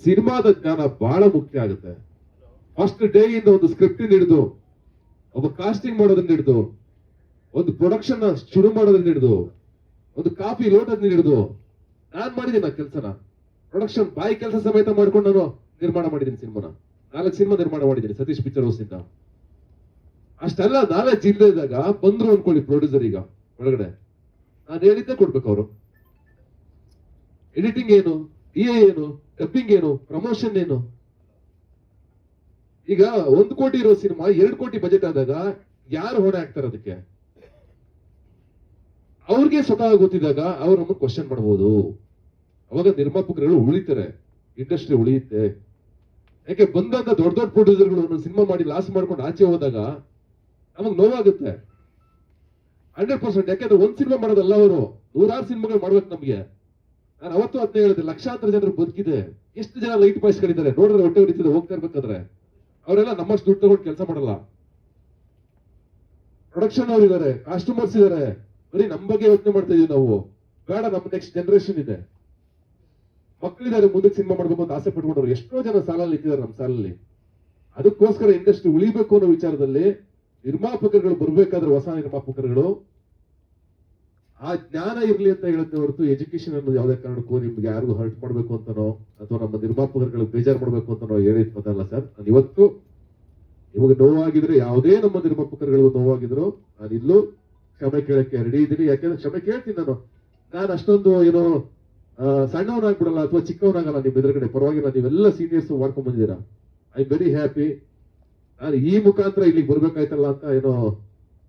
ಸಿನಿಮಾದ ಜ್ಞಾನ ಬಹಳ ಮುಖ್ಯ ಆಗುತ್ತೆ. ಫಸ್ಟ್ ಡೇ ಇಂದ ಒಂದು ಸ್ಕ್ರಿಪ್ಟ್ ಹಿಡಿದು, ಒಬ್ಬ ಕಾಸ್ಟಿಂಗ್ ಮಾಡೋದನ್ನ ಹಿಡಿದು, ಒಂದು ಪ್ರೊಡಕ್ಷನ್ ಶುರು ಮಾಡೋದನ್ನ ಹಿಡಿದು, ಒಂದು ಕಾಫಿ ಲೋಟದನ್ನ ಹಿಡಿದು ನಾನ್ ಮಾಡಿದೀನಿ ಆ ಕೆಲಸನ. ಪ್ರೊಡಕ್ಷನ್ ಬಾಯಿ ಕೆಲಸ ಸಮೇತ ಮಾಡ್ಕೊಂಡು ನಾನು ನಿರ್ಮಾಣ ಮಾಡಿದ್ದೀನಿ ಸಿನಿಮಾನ. 4 ಸಿನಿಮಾ ನಿರ್ಮಾಣ ಮಾಡಿದ್ದೀನಿ ಸತೀಶ್ ಪಿಕ್ಚರ್ ಹೌಸ್ ಇಂದ. ಅಷ್ಟೆಲ್ಲ ನಾಲೆಜ್ ಇಲ್ಲದಾಗ ಬಂದ್ರು ಅನ್ಕೊಳ್ಳಿ ಪ್ರೊಡ್ಯೂಸರ್ ಈಗ ಒಳಗಡೆ, ನಾನು ಹೇಳಿದ್ದೆ ಕೊಡ್ಬೇಕು ಅವರು. ಎಡಿಟಿಂಗ್ ಏನು, ಏನು, ಡಬ್ಬಿಂಗ್ ಏನು, ಪ್ರಮೋಷನ್ ಏನು. ಈಗ 1 ಕೋಟಿ ಇರೋ ಸಿನಿಮಾ 2 ಕೋಟಿ ಬಜೆಟ್ ಆದಾಗ ಯಾರು ಹೊಣೆ ಆಗ್ತಾರೆ ಅದಕ್ಕೆ? ಅವ್ರಿಗೆ ಸ್ವತಃ ಗೊತ್ತಿದ್ದಾಗ ಅವ್ರು ನಮ್ಮನ್ನು ಕ್ವಶನ್ ಮಾಡಬಹುದು. ಅವಾಗ ನಿರ್ಮಾಪಕರುಗಳು ಉಳಿತಾರೆ, ಇಂಡಸ್ಟ್ರಿ ಉಳಿಯುತ್ತೆ. ಯಾಕೆ ಬಂದಂತ ದೊಡ್ಡ ದೊಡ್ಡ ಪ್ರೊಡ್ಯೂಸರ್ಗಳು ಸಿನಿಮಾ ಮಾಡಿ ಲಾಸ್ ಮಾಡ್ಕೊಂಡು ಆಚೆ ಹೋದಾಗ ನಮಗ್ ನೋವಾಗುತ್ತೆ 100%. ಯಾಕಂದ್ರೆ ಒಂದ್ ಸಿನಿಮಾ ಮಾಡೋದಲ್ಲ, ಅವರು 100 ಸಿನಿಮಾಗಳು ಮಾಡ್ಬೇಕು ನಮ್ಗೆ. ನಾನು ಅವತ್ತು ಅದನ್ನ ಹೇಳಿದೆ, ಲಕ್ಷಾಂತರ ಜನರು ಬದುಕಿದೆ. ಎಷ್ಟು ಜನ ಲೈಟ್ ಬಾಯ್ಸ್ಗಳಿದ್ದಾರೆ ನೋಡಿದ್ರೆ ಹೊಟ್ಟೆ ಹೊಡಿತಿದೆ ಹೋಗ್ತಾ ಇರ್ಬೇಕಾದ್ರೆ. ಅವರೆಲ್ಲ ನಮ್ಮಷ್ಟು ದುಡ್ಡು ತಗೊಂಡು ಕೆಲಸ ಮಾಡಲ್ಲ. ಪ್ರೊಡಕ್ಷನ್ ಅವ್ರು ಇದಾರೆ, ಕಾಸ್ಟ್ಯೂಮರ್ಸ್ ಇದಾರೆ. ಬರೀ ನಮ್ ಬಗ್ಗೆ ಯೋಚನೆ ಮಾಡ್ತಾ ಇದೀವಿ ನಾವು. ಬೇಡ, ನಮ್ಮ ನೆಕ್ಸ್ಟ್ ಜನರೇಷನ್ ಇದೆ, ಮಕ್ಕಳಿದ್ದಾರೆ, ಮುಂದಕ್ಕೆ ಸಿನಿಮಾ ಮಾಡ್ಬೇಕು ಅಂತ ಆಸೆ ಪಟ್ಕೊಂಡವ್ರು ಎಷ್ಟೋ ಜನ ಸಾಲಲ್ಲಿ ಇಟ್ಟಿದ್ದಾರೆ ನಮ್ಮ ಸಾಲಲ್ಲಿ. ಅದಕ್ಕೋಸ್ಕರ ಇಂಡಸ್ಟ್ರಿ ಉಳಿಬೇಕು ಅನ್ನೋ ವಿಚಾರದಲ್ಲಿ ನಿರ್ಮಾಪಕರುಗಳು ಬರ್ಬೇಕಾದ್ರೆ, ಹೊಸ ನಿರ್ಮಾಪಕರುಗಳು ಆ ಜ್ಞಾನ ಇರ್ಲಿ ಅಂತ ಹೇಳುತ್ತೆ ಹೊರತು ಎಜುಕೇಶನ್ ಅನ್ನೋದು ಯಾವುದೇ ಕಾರಣಕ್ಕೂ ನಿಮ್ಗೆ ಯಾರಿಗೂ ಹರ್ಟ್ ಮಾಡ್ಬೇಕು ಅಂತನೋ ಅಥವಾ ನಮ್ಮ ನಿರ್ಮಾಪಕರುಗಳಿಗೆ ಬೇಜಾರು ಮಾಡ್ಬೇಕು ಅಂತನೋ ಹೇಳಿದ್ ಪದಲ್ಲ ಸರ್. ನಾನು ಇವತ್ತು ನಿಮಗೆ ನೋವಾಗಿದ್ರೆ, ಯಾವುದೇ ನಮ್ಮ ನಿರ್ಮಾಪಕರುಗಳಿಗೂ ನೋವಾಗಿದ್ರು, ನಾನು ಇಲ್ಲೂ ಕ್ಷಮೆ ಕೇಳಕ್ಕೆ ರೆಡಿ ಇದ್ದೀನಿ. ಯಾಕೆಂದ್ರೆ ಕ್ಷಮೆ ಕೇಳ್ತೀನಿ ನಾನು ಅಷ್ಟೊಂದು ಏನೋ ಸಣ್ಣವನಾಗ್ಬಿಡಲ್ಲ ಅಥವಾ ಚಿಕ್ಕವನಾಗಲ್ಲ ನಿಮ್ ಎದುರುಗಡೆ. ಪರವಾಗಿಲ್ಲ, ನೀವೆಲ್ಲ ಸೀನಿಯರ್ಸ್ ಮಾಡ್ಕೊಂಡ್ ಬಂದಿದ್ದೀರಾ. I am very happy. ನಾನು ಈ ಮುಖಾಂತರ ಇಲ್ಲಿಗೆ ಬರ್ಬೇಕಾಯ್ತಲ್ಲ ಅಂತ ಏನೋ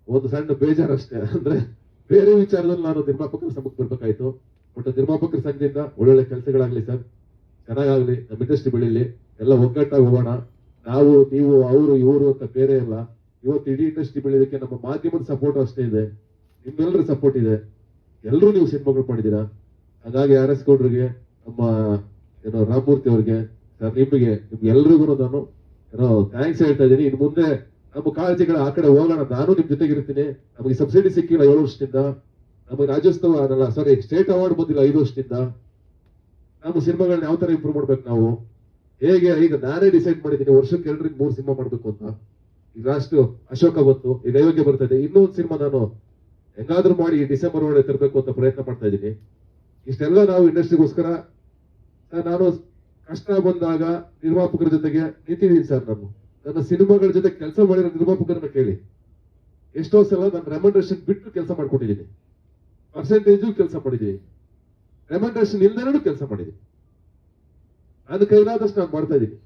ಒಂದು ಸಣ್ಣ ಬೇಜಾರಷ್ಟೇ. ಅಂದ್ರೆ ಬೇರೆ ವಿಚಾರದಲ್ಲಿ ನಾನು ನಿರ್ಮಾಪಕರ ಸಂಘಕ್ಕೆ ಬರ್ಬೇಕಾಯ್ತು. ಬಟ್ ನಿರ್ಮಾಪಕರ ಸಂಘದಿಂದ ಒಳ್ಳೊಳ್ಳೆ ಕೆಲಸಗಳಾಗ್ಲಿ ಸರ್, ಚೆನ್ನಾಗಾಗ್ಲಿ, ನಮ್ಮ ಇಂಡಸ್ಟ್ರಿ ಬೆಳೀಲಿ, ಎಲ್ಲ ಒಗ್ಗಟ್ಟಾಗಿ ಹೋಗೋಣ. ನಾವು ನೀವು ಅವರು ಇವರು ಅಂತ ಬೇರೆ ಇಲ್ಲ. ಇವತ್ತು ಇಡೀ ಇಂಡಸ್ಟ್ರಿ ಬೆಳೆಯೋದಕ್ಕೆ ನಮ್ಮ ಮಾಧ್ಯಮದ ಸಪೋರ್ಟ್ ಅಷ್ಟೇ ಇದೆ, ನಿಮ್ಮೆಲ್ಲರ ಸಪೋರ್ಟ್ ಇದೆ. ಎಲ್ಲರೂ ನೀವು ಸಿನಿಮಾಗಳು ಮಾಡಿದ್ದೀರಾ. ಹಾಗಾಗಿ RS ಗೌಡ್ರಿಗೆ, ನಮ್ಮ ಏನೋ ರಾಮಮೂರ್ತಿ ಅವ್ರಿಗೆ, ಸರ್ ನಿಮ್ಗೆ ಎಲ್ರಿಗೂ ನಾನು ಏನೋ ಥ್ಯಾಂಕ್ಸ್ ಹೇಳ್ತಾ ಇದೀನಿ. ಇನ್ನು ಮುಂದೆ ನಮ್ಮ ಕಾಳಜಿಗಳ ಆ ಕಡೆ ಹೋಗೋಣ. ನಾನು ನಿಮ್ ಜೊತೆಗೆ ಇರ್ತೀನಿ. ನಮಗೆ ಸಬ್ಸಿಡಿ ಸಿಕ್ಕಿಲ್ಲ 7 ವರ್ಷದಿಂದ, ನಮಗೆ ರಾಜ್ಯೋತ್ಸವ ಅದಲ್ಲ ಸ್ಟೇಟ್ ಅವಾರ್ಡ್ ಬಂದಿಲ್ಲ 5 ವರ್ಷದಿಂದ. ನಮ್ಮ ಸಿನಿಮಾಗಳನ್ನ ಯಾವ ತರ ಇಂಪ್ರೂವ್ ಮಾಡ್ಬೇಕು ನಾವು, ಹೇಗೆ ಈಗ ನಾನೇ ಡಿಸೈಡ್ ಮಾಡಿದ್ದೀನಿ ವರ್ಷಕ್ಕೆ 2-3 ಸಿನಿಮಾ ಮಾಡ್ಬೇಕು ಅಂತ. ಈಗ ಲಾಸ್ಟ್ ಅಶೋಕ ಬಂತು, ಈಗ ಅಯೋಗ್ಯ ಬರ್ತಾ ಇದೆ. ಇನ್ನೂ ಒಂದು ಸಿನಿಮಾ ನಾನು ಹೆಂಗಾದ್ರೂ ಮಾಡಿ ಡಿಸೆಂಬರ್ ಒಳಗೆ ತರಬೇಕು ಅಂತ ಪ್ರಯತ್ನ ಮಾಡ್ತಾ ಇದ್ದೀನಿ. ಇಷ್ಟೆಲ್ಲ ನಾವು ಇಂಡಸ್ಟ್ರಿಗೋಸ್ಕರ ನಾನು ಕಷ್ಟ ಬಂದಾಗ ನಿರ್ಮಾಪಕರ ಜೊತೆಗೆ ನಿಂತಿದ್ದೀನಿ ಸರ್. ನನ್ನ ಸಿನಿಮಾಗಳ ಜೊತೆ ಕೆಲಸ ಮಾಡಿರೋ ನಿರ್ಮಾಪಕರನ್ನ ಕೇಳಿ, ಎಷ್ಟೋ ಸಲ ನಾನು ರೆಮ್ಯುನರೇಷನ್ ಬಿಟ್ಟು ಕೆಲಸ ಮಾಡ್ಕೊಂಡಿದ್ದೀನಿ, ಪರ್ಸೆಂಟೇಜು ಕೆಲಸ ಮಾಡಿದ್ದೀನಿ, ರೆಮ್ಯುನರೇಷನ್ ಇಲ್ದೇನೂ ಕೆಲಸ ಮಾಡಿದ್ದೀನಿ. ನನ್ನ ಕೈಲಾದಷ್ಟು ನಾನು ಮಾಡ್ತಾ ಇದ್ದೀನಿ.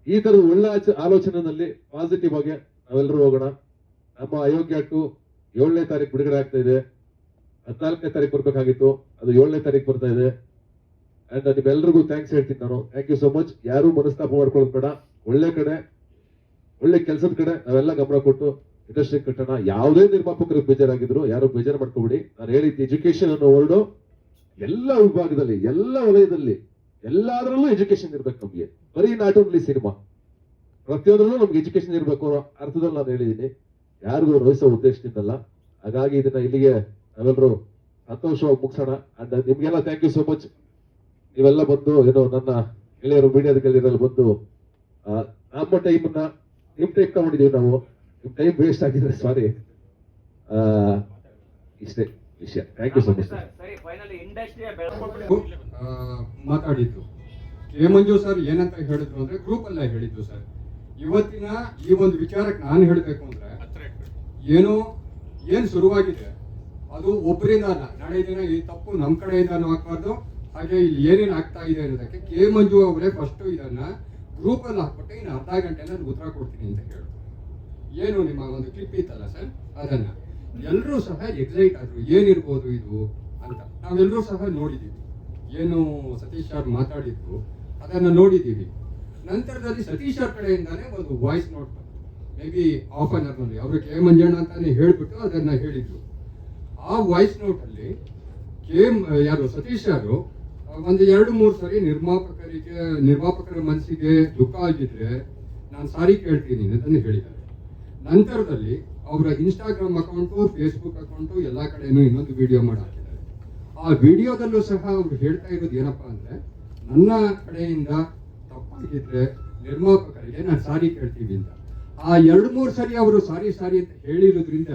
ಈ ತರದ ಒಳ್ಳೆ ಆಲೋಚನೆಯಲ್ಲಿ ಪಾಸಿಟಿವ್ ಆಗಿ ನಾವೆಲ್ಲರೂ ಹೋಗೋಣ. ನಮ್ಮ ಅಯೋಗ್ಯ 7ನೇ ತಾರೀಕು ಬಿಡುಗಡೆ ಆಗ್ತಾ ಇದೆ. 14ನೇ ತಾರೀಕು ಬರ್ಬೇಕಾಗಿತ್ತು, ಅದು 7ನೇ ತಾರೀಕು ಬರ್ತಾ ಇದೆ. ಅಂಡ್ ನಿಮ್ಮೆಲ್ಲರಿಗೂ ಥ್ಯಾಂಕ್ಸ್ ಹೇಳ್ತೀನಿ ನಾನು. Thank you so much. ಯಾರು ಮನಸ್ತಾಪ ಮಾಡ್ಕೊಳ್ಳೋದು ಬೇಡ. ಒಳ್ಳೆ ಕಡೆ, ಒಳ್ಳೆ ಕೆಲಸದ ಕಡೆ ನಾವೆಲ್ಲ ಗಮನ ಕೊಟ್ಟು ಇಂಡಸ್ಟ್ರಿ ಕಟ್ಟೋಣ. ಯಾವುದೇ ನಿರ್ಮಾಪಕರಿಗೆ ಬೇಜಾರಾಗಿದ್ರು ಯಾರು ಬೇಜಾರು ಮಾಡ್ಕೋಬಿಡಿ. ನಾನು ಹೇಳಿದ್ದು ಎಜುಕೇಶನ್ ಅನ್ನೋ ವರ್ಡು ಎಲ್ಲ ವಿಭಾಗದಲ್ಲಿ, ಎಲ್ಲ ವಲಯದಲ್ಲಿ, ಎಲ್ಲಾದ್ರಲ್ಲೂ ಎಜುಕೇಶನ್ ಇರ್ಬೇಕು ನಮ್ಗೆ. ಬರೀ ನಾಟ್ ಓನ್ಲಿ ಸಿನಿಮಾ, ಪ್ರತಿಯೊಂದರಲ್ಲೂ ನಮ್ಗೆ ಎಜುಕೇಶನ್ ಇರ್ಬೇಕು ಅನ್ನೋ ಅರ್ಥದಲ್ಲಿ ನಾನು ಹೇಳಿದ್ದೀನಿ, ಯಾರಿಗೂ ವಹಿಸೋ ಉದ್ದೇಶದಿಂದಲ್ಲ. ಹಾಗಾಗಿ ಇದನ್ನ ಇಲ್ಲಿಗೆ ನಾವೆಲ್ಲರೂ ಸಂತೋಷವಾಗಿ ಮುಗಿಸೋಣ. ಅಂಡ್ ನಿಮ್ಗೆಲ್ಲ ಥ್ಯಾಂಕ್ ಯು ಸೋ ಮಚ್. ನೀವೆಲ್ಲ ಬಂದು ಏನೋ ನನ್ನ ಗೆಳೆಯರು ಮೀಡಿಯಾದ ಗೆಳೆಯರಲ್ಲಿ ಬಂದು ನಮ್ಮ ಟೈಮನ್ನ ನಿಮ್ ಟೈಮ್ ತಗೊಂಡಿದೀವಿ ನಾವು. ನಿಮ್ ಟೈಮ್ ವೇಸ್ಟ್ ಆಗಿದ್ರೆ ಸಾರಿ. ಇಷ್ಟೇ ವಿಷಯ. Thank you so much. ಸರಿ, ಫೈನಲಿ ಇಂಡಸ್ಟ್ರಿಯ ಮಾತಾಡಿದ್ದು ಕೆ ಮಂಜು ಸರ್ ಏನಂತ ಹೇಳಿದ್ರು ಅಂದ್ರೆ ಗ್ರೂಪ್ ಅಲ್ಲ ಹೇಳಿದ್ದು ಸರ್. ಇವತ್ತಿನ ಈ ಒಂದು ವಿಚಾರಕ್ಕೆ ನಾನು ಹೇಳಬೇಕು ಅಂದ್ರೆ ಏನ್ ಶುರುವಾಗಿದೆ ಅದು ಒಬ್ಬರಿಂದ ಅಲ್ಲ. ನಾಳೆ ದಿನ ಈ ತಪ್ಪು ನಮ್ಮ ಕಡೆಯಿಂದನೂ ಆಗ್ಬಾರ್ದು. ಹಾಗೆ ಇಲ್ಲಿ ಏನೇನು ಆಗ್ತಾ ಇದೆ ಅನ್ನೋದಕ್ಕೆ ಕೆ ಮಂಜು ಅವರೇ ಫಸ್ಟ್ ಇದನ್ನ ಗ್ರೂಪ್ ಅಲ್ಲಿ ಹಾಕ್ಬಿಟ್ಟು ಇನ್ನು ಅರ್ಧ ಗಂಟೆ ನಾನು ಉತ್ತರ ಕೊಡ್ತೀನಿ ಅಂತ ಹೇಳಿದ್ರು. ಏನು ನಿಮ್ಮ ಒಂದು ಕ್ಲಿಪ್ ಇತ್ತಲ್ಲ ಸರ್, ಅದನ್ನ ಎಲ್ಲರೂ ಸಹ ಎಕ್ಸೈಟ್ ಆದ್ರು, ಏನಿರ್ಬೋದು ಇದು ಅಂತ. ನಾವೆಲ್ಲರೂ ಸಹ ನೋಡಿದೀವಿ, ಏನು ಸತೀಶ್ ಅವ್ರು ಮಾತಾಡಿದ್ರು ಅದನ್ನ ನೋಡಿದೀವಿ. ನಂತರದಲ್ಲಿ ಸತೀಶ್ ಅವ್ರ ಕಡೆಯಿಂದಾನೇ ಒಂದು ವಾಯ್ಸ್ ನೋಟ್ ಬಂತು, maybe half an hour ಅವರು ಕೆ ಮಂಜಣ್ಣ ಅಂತಾನೆ ಹೇಳ್ಬಿಟ್ಟು ಅದನ್ನ ಹೇಳಿದ್ರು. ಆ ವಾಯ್ಸ್ ನೋಟ್ ಅಲ್ಲಿ ಯಾರು ಸತೀಶ್ ಅವರು ಒಂದು 2-3 ಸರಿ ನಿರ್ಮಾಪಕರ ಮನಸ್ಸಿಗೆ ದುಃಖ ಆಗಿದ್ರೆ ನಾನು ಸಾರಿ ಕೇಳ್ತೀನಿ ಅಂತಂದು ಹೇಳಿದ್ದಾರೆ. ನಂತರದಲ್ಲಿ ಅವರ ಇನ್ಸ್ಟಾಗ್ರಾಮ್ ಅಕೌಂಟು, ಫೇಸ್ಬುಕ್ ಅಕೌಂಟು ಎಲ್ಲ ಕಡೆನೂ ಇನ್ನೊಂದು ವಿಡಿಯೋ ಮಾಡಿ ಹಾಕಿದ್ದಾರೆ. ಆ ವಿಡಿಯೋದಲ್ಲೂ ಸಹ ಅವ್ರು ಹೇಳ್ತಾ ಇರೋದು ಏನಪ್ಪಾ ಅಂದ್ರೆ, ನನ್ನ ಕಡೆಯಿಂದ ತಪ್ಪಾಗಿದ್ರೆ ನಿರ್ಮಾಪಕರಿಗೆ ನಾನು ಸಾರಿ ಕೇಳ್ತೀವಿ ಅಂತ. ಆ 2-3 ಸರಿ ಅವರು ಸಾರಿ ಅಂತ ಹೇಳಿರೋದ್ರಿಂದ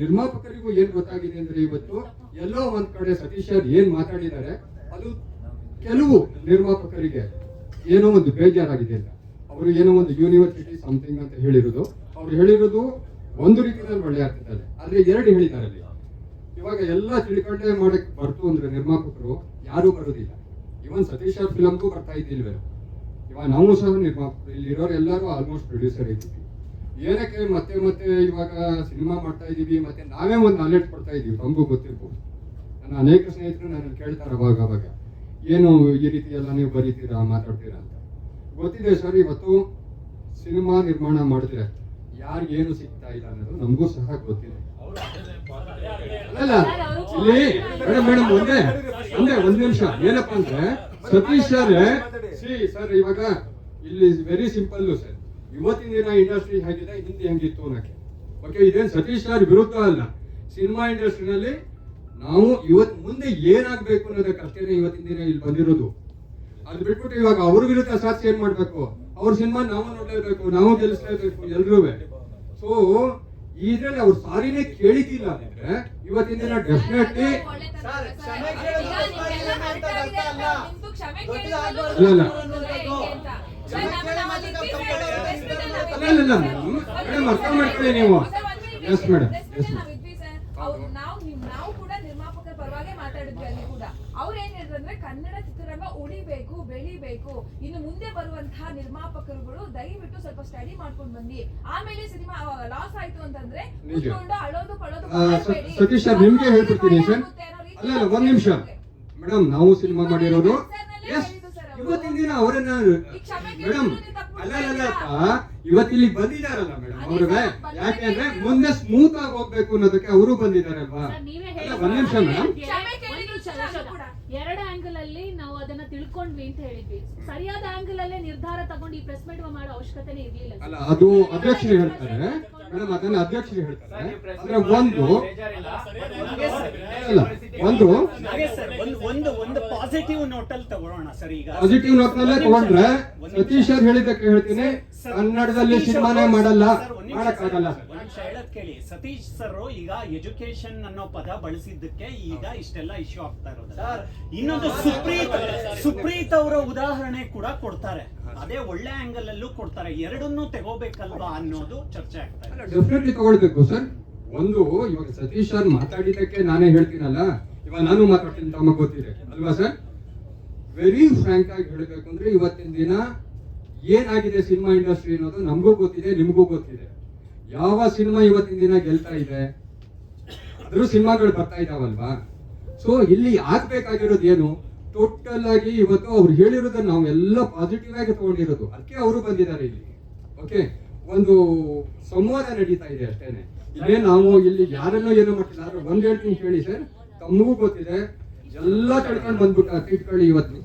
ನಿರ್ಮಾಪಕರಿಗೂ ಏನ್ ಗೊತ್ತಾಗಿದೆ ಅಂದ್ರೆ, ಇವತ್ತು ಎಲ್ಲೋ ಒಂದ್ ಕಡೆ ಸತೀಶ್ ಅವ್ರು ಏನ್ ಮಾತಾಡಿದ್ದಾರೆ ಅದು ಕೆಲವು ನಿರ್ಮಾಪಕರಿಗೆ ಏನೋ ಒಂದು ಬೇಜಾರಾಗಿದೆ ಅಂತ. ಅವರು ಏನೋ ಒಂದು ಯೂನಿವರ್ಸಿಟಿ ಸಮಥಿಂಗ್ ಅಂತ ಹೇಳಿರೋದು, ಅವ್ರು ಹೇಳಿರೋದು ಒಂದು ರೀತಿಯಲ್ಲಿ ಒಳ್ಳೆ ಅರ್ಥದಲ್ಲಿ, ಆದ್ರೆ 2 ಹೇಳಿದ್ದಾರೆ ಅಲ್ಲಿ. ಇವಾಗ ಎಲ್ಲ ತಿಳ್ಕೊಂಡೇ ಮಾಡಕ್ ಬರ್ತು ಅಂದ್ರೆ ನಿರ್ಮಾಪಕರು ಯಾರು ಬರೋದಿಲ್ಲ. ಇವನ್ ಸತೀಶ್ ಅವ್ರ ಫಿಲಮ್ಗೂ ಬರ್ತಾ ಇದ್ದಿಲ್ವೇ. ಇವಾಗ ನಾವು ಸಹ ನಿರ್ಮಾಪಕರು, ಇಲ್ಲಿರೋರು ಎಲ್ಲರೂ ಆಲ್ಮೋಸ್ಟ್ ಪ್ರೊಡ್ಯೂಸರ್ ಇದ್ದೀವಿ. ಏನಕ್ಕೆ ಮತ್ತೆ ಇವಾಗ ಸಿನಿಮಾ ಮಾಡ್ತಾ ಇದೀವಿ, ಮತ್ತೆ ನಾವೇ ಒಂದು ನಾಲೆಡ್ಜ್ ಕೊಡ್ತಾ ಇದೀವಿ. ತಮಗೂ ಗೊತ್ತಿರ್ಬೋದು, ನನ್ನ ಅನೇಕ ಸ್ನೇಹಿತರು ನನ್ನ ಕೇಳ್ತಾರೆ ಅವಾಗ ಏನು ಈ ರೀತಿ ಎಲ್ಲ ನೀವು ಬರೀತೀರಾ, ಮಾತಾಡ್ತೀರಾ ಅಂತ. ಗೊತ್ತಿದೆ ಸರ್, ಇವತ್ತು ಸಿನಿಮಾ ನಿರ್ಮಾಣ ಮಾಡಿದ್ರೆ ಯಾರಿಗೇನು ಸಿಗ್ತಾ ಇಲ್ಲ ಅನ್ನೋದು ನಮಗೂ ಸಹ ಗೊತ್ತಿದೆ. ಅಲ್ಲ ಇಲ್ಲಿ ಮೇಡಮ್ ಒಂದೇ ಒಂದ್ ನಿಮಿಷ. ಏನಪ್ಪಾ ಅಂದ್ರೆ ಸತೀಶ್ ಸರ್ ಇವಾಗ ಇಲ್ಲಿ ವೆರಿ ಸಿಂಪಲ್ ಸರ್. ಇವತ್ತಿನ ದಿನ ಇಂಡಸ್ಟ್ರಿ ಹೇಗಿದೆ, ಹಿಂದೆ ಹೆಂಗಿತ್ತು ಅನ್ನಕ್ಕೆ. ಓಕೆ, ಇದೇನು ಸತೀಶ್ ಅವ್ರ ವಿರುದ್ಧ ಅಲ್ಲ. ಸಿನಿಮಾ ಇಂಡಸ್ಟ್ರಿನಲ್ಲಿ ನಾವು ಇವತ್ತು ಮುಂದೆ ಏನಾಗ್ಬೇಕು ಅನ್ನೋದಕ್ಕಷ್ಟೇ ಇವತ್ತಿನ ದಿನ ಇಲ್ಲಿ ಬಂದಿರೋದು. ಅದು ಬಿಟ್ಬಿಟ್ಟು ಇವಾಗ ಅವ್ರ ವಿರುದ್ಧ ಸಾಧಿಸಿ ಏನ್ ಮಾಡ್ಬೇಕು, ಅವ್ರ ಸಿನಿಮಾ ನಾವು ನೋಡ್ಲೇಬೇಕು, ನಾವು ಗೆಲ್ಲಿಸ್ಲೇಬೇಕು ಎಲ್ರೂ. ಸೊ ಇದ್ರಲ್ಲಿ ಅವ್ರು ಸಾರಿನೇ ಕೇಳಿದ್ದಿಲ್ಲ ಅಂದ್ರೆ ಇವತ್ತಿನ ದಿನ ಡೆಫಿನೆಟ್ಲಿ ಮೇಡಮ್ ಅರ್ಥ ಮಾಡ್ಕೊಳ್ಳಿ ನೀವು. ಎಸ್ ಮೇಡಮ್, ನಾವು ಕೂಡ ನಿರ್ಮಾಪಕರ ಪರವಾಗಿ ಮಾತಾಡಿದ್ವಿ. ಅಲ್ಲಿ ಕೂಡ ಅವ್ರು ಏನ್ ಹೇಳಿದ್ರೆ, ಕನ್ನಡ ಚಿತ್ರರಂಗ ಉಳಿಬೇಕು, ಬೆಳಿಬೇಕು. ಇನ್ನು ಮುಂದೆ ಬರುವಂತಹ ನಿರ್ಮಾಪಕರುಗಳು ದಯವಿಟ್ಟು ಸ್ವಲ್ಪ ಸ್ಟಡಿ ಮಾಡ್ಕೊಂಡು ಬಂದಿ, ಆಮೇಲೆ ಸಿನಿಮಾ ಲಾಸ್ ಆಯ್ತು ಅಂತಂದ್ರೆ ಕುತ್ಕೊಂಡು ಅಳೋದು ಪಳೋದು ಮಾಡಬೇಡಿ. ಸತೀಶ್ ಸರ್ ನಿಮ್ಗೆ ಹೇಳ್ಬಿಡ್ತೀನಿ ಸರ್. ಅಲ್ಲ ಒಂದ್ ನಿಮಿಷ ಮೇಡಮ್, ನಾವು ಸಿನಿಮಾ ಮಾಡಿರೋದು ಇವತ್ತಿನ ದಿನ ಅವರನ್ನ ಮೇಡಮ್ ಇವತ್ತಿಲ್ಲಿ ಬಂದಿದಾರಲ್ಲ ಮೇಡಮ್ ಅವ್ರಿಗೆ, ಯಾಕೆಂದ್ರೆ ಮುಂದೆ ಸ್ಮೂತ್ ಆಗಿ ಹೋಗ್ಬೇಕು ಅನ್ನೋದಕ್ಕೆ ಅವರು ಬಂದಿದಾರಲ್ವಾ. ಒಂದ್ ನಿಮಿಷ ಮೇಡಮ್, 2 ಆಂಗಲ್ ಅಲ್ಲಿ ನಾವು ಅದನ್ನ ತಿಳ್ಕೊಂಡ್ವಿ ಅಂತ ಹೇಳಿದ್ವಿ. ಸರಿಯಾದ ಆಂಗಲ್ ಅಲ್ಲೇ ನಿರ್ಧಾರ ತಗೊಂಡು ಈ ಪ್ರೆಸ್ ಮೀಟ್ ಮಾಡೋ ಅವಶ್ಯಕತೆನೇ ಇರ್ಲಿಲ್ಲ ಅಲ್ಲ, ಅದು ಅಧ್ಯಕ್ಷರು ಹೇಳ್ತಾರೆ ಮೇಡಮ್, ಅದನ್ನ ಅಧ್ಯಕ್ಷರು ಹೇಳ್ತಾರೆ. ಅಂದ್ರೆ ಒಂದು ಒಂದು ಪಾಸಿಟಿವ್ ನೋಟ್ ಅಲ್ಲಿ ತಗೊಳ್ಳೋಣ ಸರ್. ಈಗ ಪಾಸಿಟಿವ್ ನೋಟ್ ನಲ್ಲೇ ತಗೊಂಡ್ರೆ ಸತೀಶ್ ಅವ್ರು ಹೇಳಿದ್ದಕ್ಕೆ ಹೇಳ್ತೀನಿ, ಕನ್ನಡದಲ್ಲಿ ಸಿನಿಮಾನೇ ಮಾಡಲ್ಲ, ಮಾಡಕ್ಕಾಗಲ್ಲ. ಒಂದ್ ನಿಮಿಷ ಹೇಳದ್ ಕೇಳಿ. ಸತೀಶ್ ಸರ್ ಈಗ ಎಜುಕೇಶನ್ ಅನ್ನೋ ಪದ ಬಳಸಿದ್ದಕ್ಕೆ ಈಗ ಇಷ್ಟೆಲ್ಲ ಇಶ್ಯೂ ಆಗ್ತಾ ಇರೋದು. ಇನ್ನೊಂದು ಸುಪ್ರೀತ್ ಅವರ ಉದಾಹರಣೆ ಕೂಡ ಕೊಡ್ತಾರೆ, ಅದೇ ಒಳ್ಳೆ ಆಂಗಲ್ ಅಲ್ಲೂ ಕೊಡ್ತಾರೆ. ಎರಡನ್ನೂ ತಗೋಬೇಕಲ್ವಾ ಅನ್ನೋದು ಚರ್ಚೆ ಆಗ್ತಾ ಇದೆ. ಡೆಫಿನೆಟ್ಲಿ ತಗೊಳ್ಬೇಕು ಸರ್. ಒಂದು ಇವಾಗ ಸತೀಶ್ ಸರ್ ಮಾತಾಡಿದ್ದಕ್ಕೆ ನಾನೇ ಹೇಳ್ತೀನಲ್ಲ, ಇವಾಗ ನಾನು ಮಾತಾಡ್ತೀನಿ, ತಮಗೆ ಗೊತ್ತಿದೆ ಅಲ್ವಾ ಸರ್? ವೆರಿ ಫ್ರಾಂಕ್ ಆಗಿ ಹೇಳ್ಬೇಕು ಅಂದ್ರೆ ಇವತ್ತಿನ ದಿನ ಏನಾಗಿದೆ ಸಿನಿಮಾ ಇಂಡಸ್ಟ್ರಿ ಅನ್ನೋದು ನಮಗೂ ಗೊತ್ತಿದೆ, ನಿಮಗೂ ಗೊತ್ತಿದೆ. ಯಾವ ಸಿನಿಮಾ ಇವತ್ತಿನ ದಿನ ಗೆಲ್ತಾ ಇದೆ, ಅದ್ರ ಸಿನಿಮಾಗಳು ಬರ್ತಾ ಇದಾವಲ್ವಾ? ಸೊ ಇಲ್ಲಿ ಆಗ್ಬೇಕಾಗಿರೋದು ಏನು? ಟೋಟಲ್ ಆಗಿ ಇವತ್ತು ಅವ್ರು ಹೇಳಿರೋದನ್ನ ನಾವು ಎಲ್ಲ ಪಾಸಿಟಿವ್ ಆಗಿ ತಗೊಂಡಿರೋದು, ಅದಕ್ಕೆ ಅವರು ಬಂದಿದ್ದಾರೆ ಇಲ್ಲಿ. ಓಕೆ, ಒಂದು ಸಂವಾದ ನಡೀತಾ ಇದೆ ಅಷ್ಟೇನೆ. ಇಲ್ಲೇ ನಾವು ಇಲ್ಲಿ ಯಾರನ್ನೋ ಏನೋ ಮಾಡ್ತಿಲ್ಲ. ಆದ್ರೆ ಒಂದ್ ಹೇಳ್ತೀನಿ ಕೇಳಿ ಸರ್, ತಮಗೂ ಗೊತ್ತಿದೆ, ಎಲ್ಲ ತಿಳ್ಕೊಂಡು ಬಂದ್ಬಿಟ್ಟು ತಿಳ್ಕೊಳ್ಳಿ, ಇವತ್ತು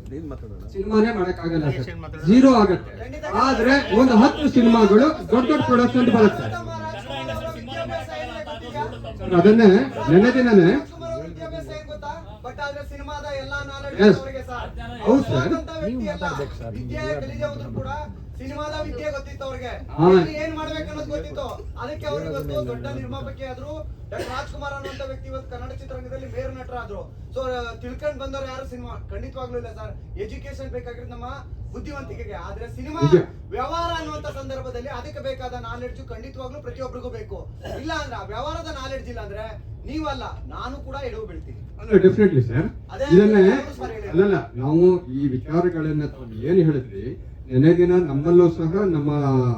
ಸಿನಿಮಾನೇ ಮಾಡಕ್ಕಾಗಲ್ಲ ಸರ್, ಝೀರೋ ಆಗತ್ತೆ. ಆದ್ರೆ ಒಂದು 10 ಸಿನಿಮಾಗಳು ದೊಡ್ಡ ದೊಡ್ಡ ಪ್ರೊಡಕ್ಷನ್ ಬರುತ್ತೆ. ಅದನ್ನೇ ನೆನೆ ದಿನನೇ ಹೌದು ಸರ್, ಸಿನಿಮಾದ ವಿದ್ಯೆ ಗೊತ್ತಿತ್ತು ಅವ್ರಿಗೆ, ಏನ್ ಮಾಡ್ಬೇಕನ್ನೋದು ಗೊತ್ತಿತ್ತು. ಅದಕ್ಕೆ ಅವ್ರಿಗೆ ಗೊತ್ತು. ದೊಡ್ಡ ನಿರ್ಮಾಪಕಿ ಆದ್ರು ಡಾಕ್ಟರ್ ರಾಜ್ಕುಮಾರ್ ಅನ್ನುವಂತ ವ್ಯಕ್ತಿ ಇವತ್ತು ಕನ್ನಡ ಚಿತ್ರರಂಗದಲ್ಲಿ ಮೇರು ನಟರಾದ್ರು. ಸೊ ತಿಳ್ಕೊಂಡ್ ಬಂದವ್ರು ಯಾರು ಸಿನಿಮಾ ಖಂಡಿತವಾಗ್ಲೂ ಇಲ್ಲ ಸರ್. ಎಜುಕೇಶನ್ ಬೇಕಾಗಿರೋದು ನಮ್ಮ ಬುದ್ಧಿವಂತಿಕೆಗೆ, ಆದ್ರೆ ಸಿನಿಮಾ ವ್ಯವಹಾರ ಅನ್ನುವಂತ ಸಂದರ್ಭದಲ್ಲಿ ಅದಕ್ಕೆ ಬೇಕಾದ ನಾಲೆಡ್ಜ್ ಖಂಡಿತವಾಗ್ಲೂ ಪ್ರತಿಯೊಬ್ಬರಿಗೂ ಬೇಕು. ಇಲ್ಲ ಅಂದ್ರೆ ವ್ಯವಹಾರದ ನಾಲೆಡ್ಜ್ ಇಲ್ಲ ಅಂದ್ರೆ ನೀವಲ್ಲ, ನಾನು ಕೂಡ ಎಡವು ಬೀಳ್ತೀನಿ. ಅಲ್ಲ, ಡೆಫಿನೆಟ್ಲಿ ಸರ್. ಇದನ್ನೇ ಅಲ್ಲಲ್ಲ, ನಾವು ಈ ವಿಚಾರಗಳನ್ನ ತಾವು ಏನು ಹೇಳಿದ್ರಿ, ನೆನೆ ದಿನ ನಮ್ಮಲ್ಲೂ ಸಹ ನಮ್ಮ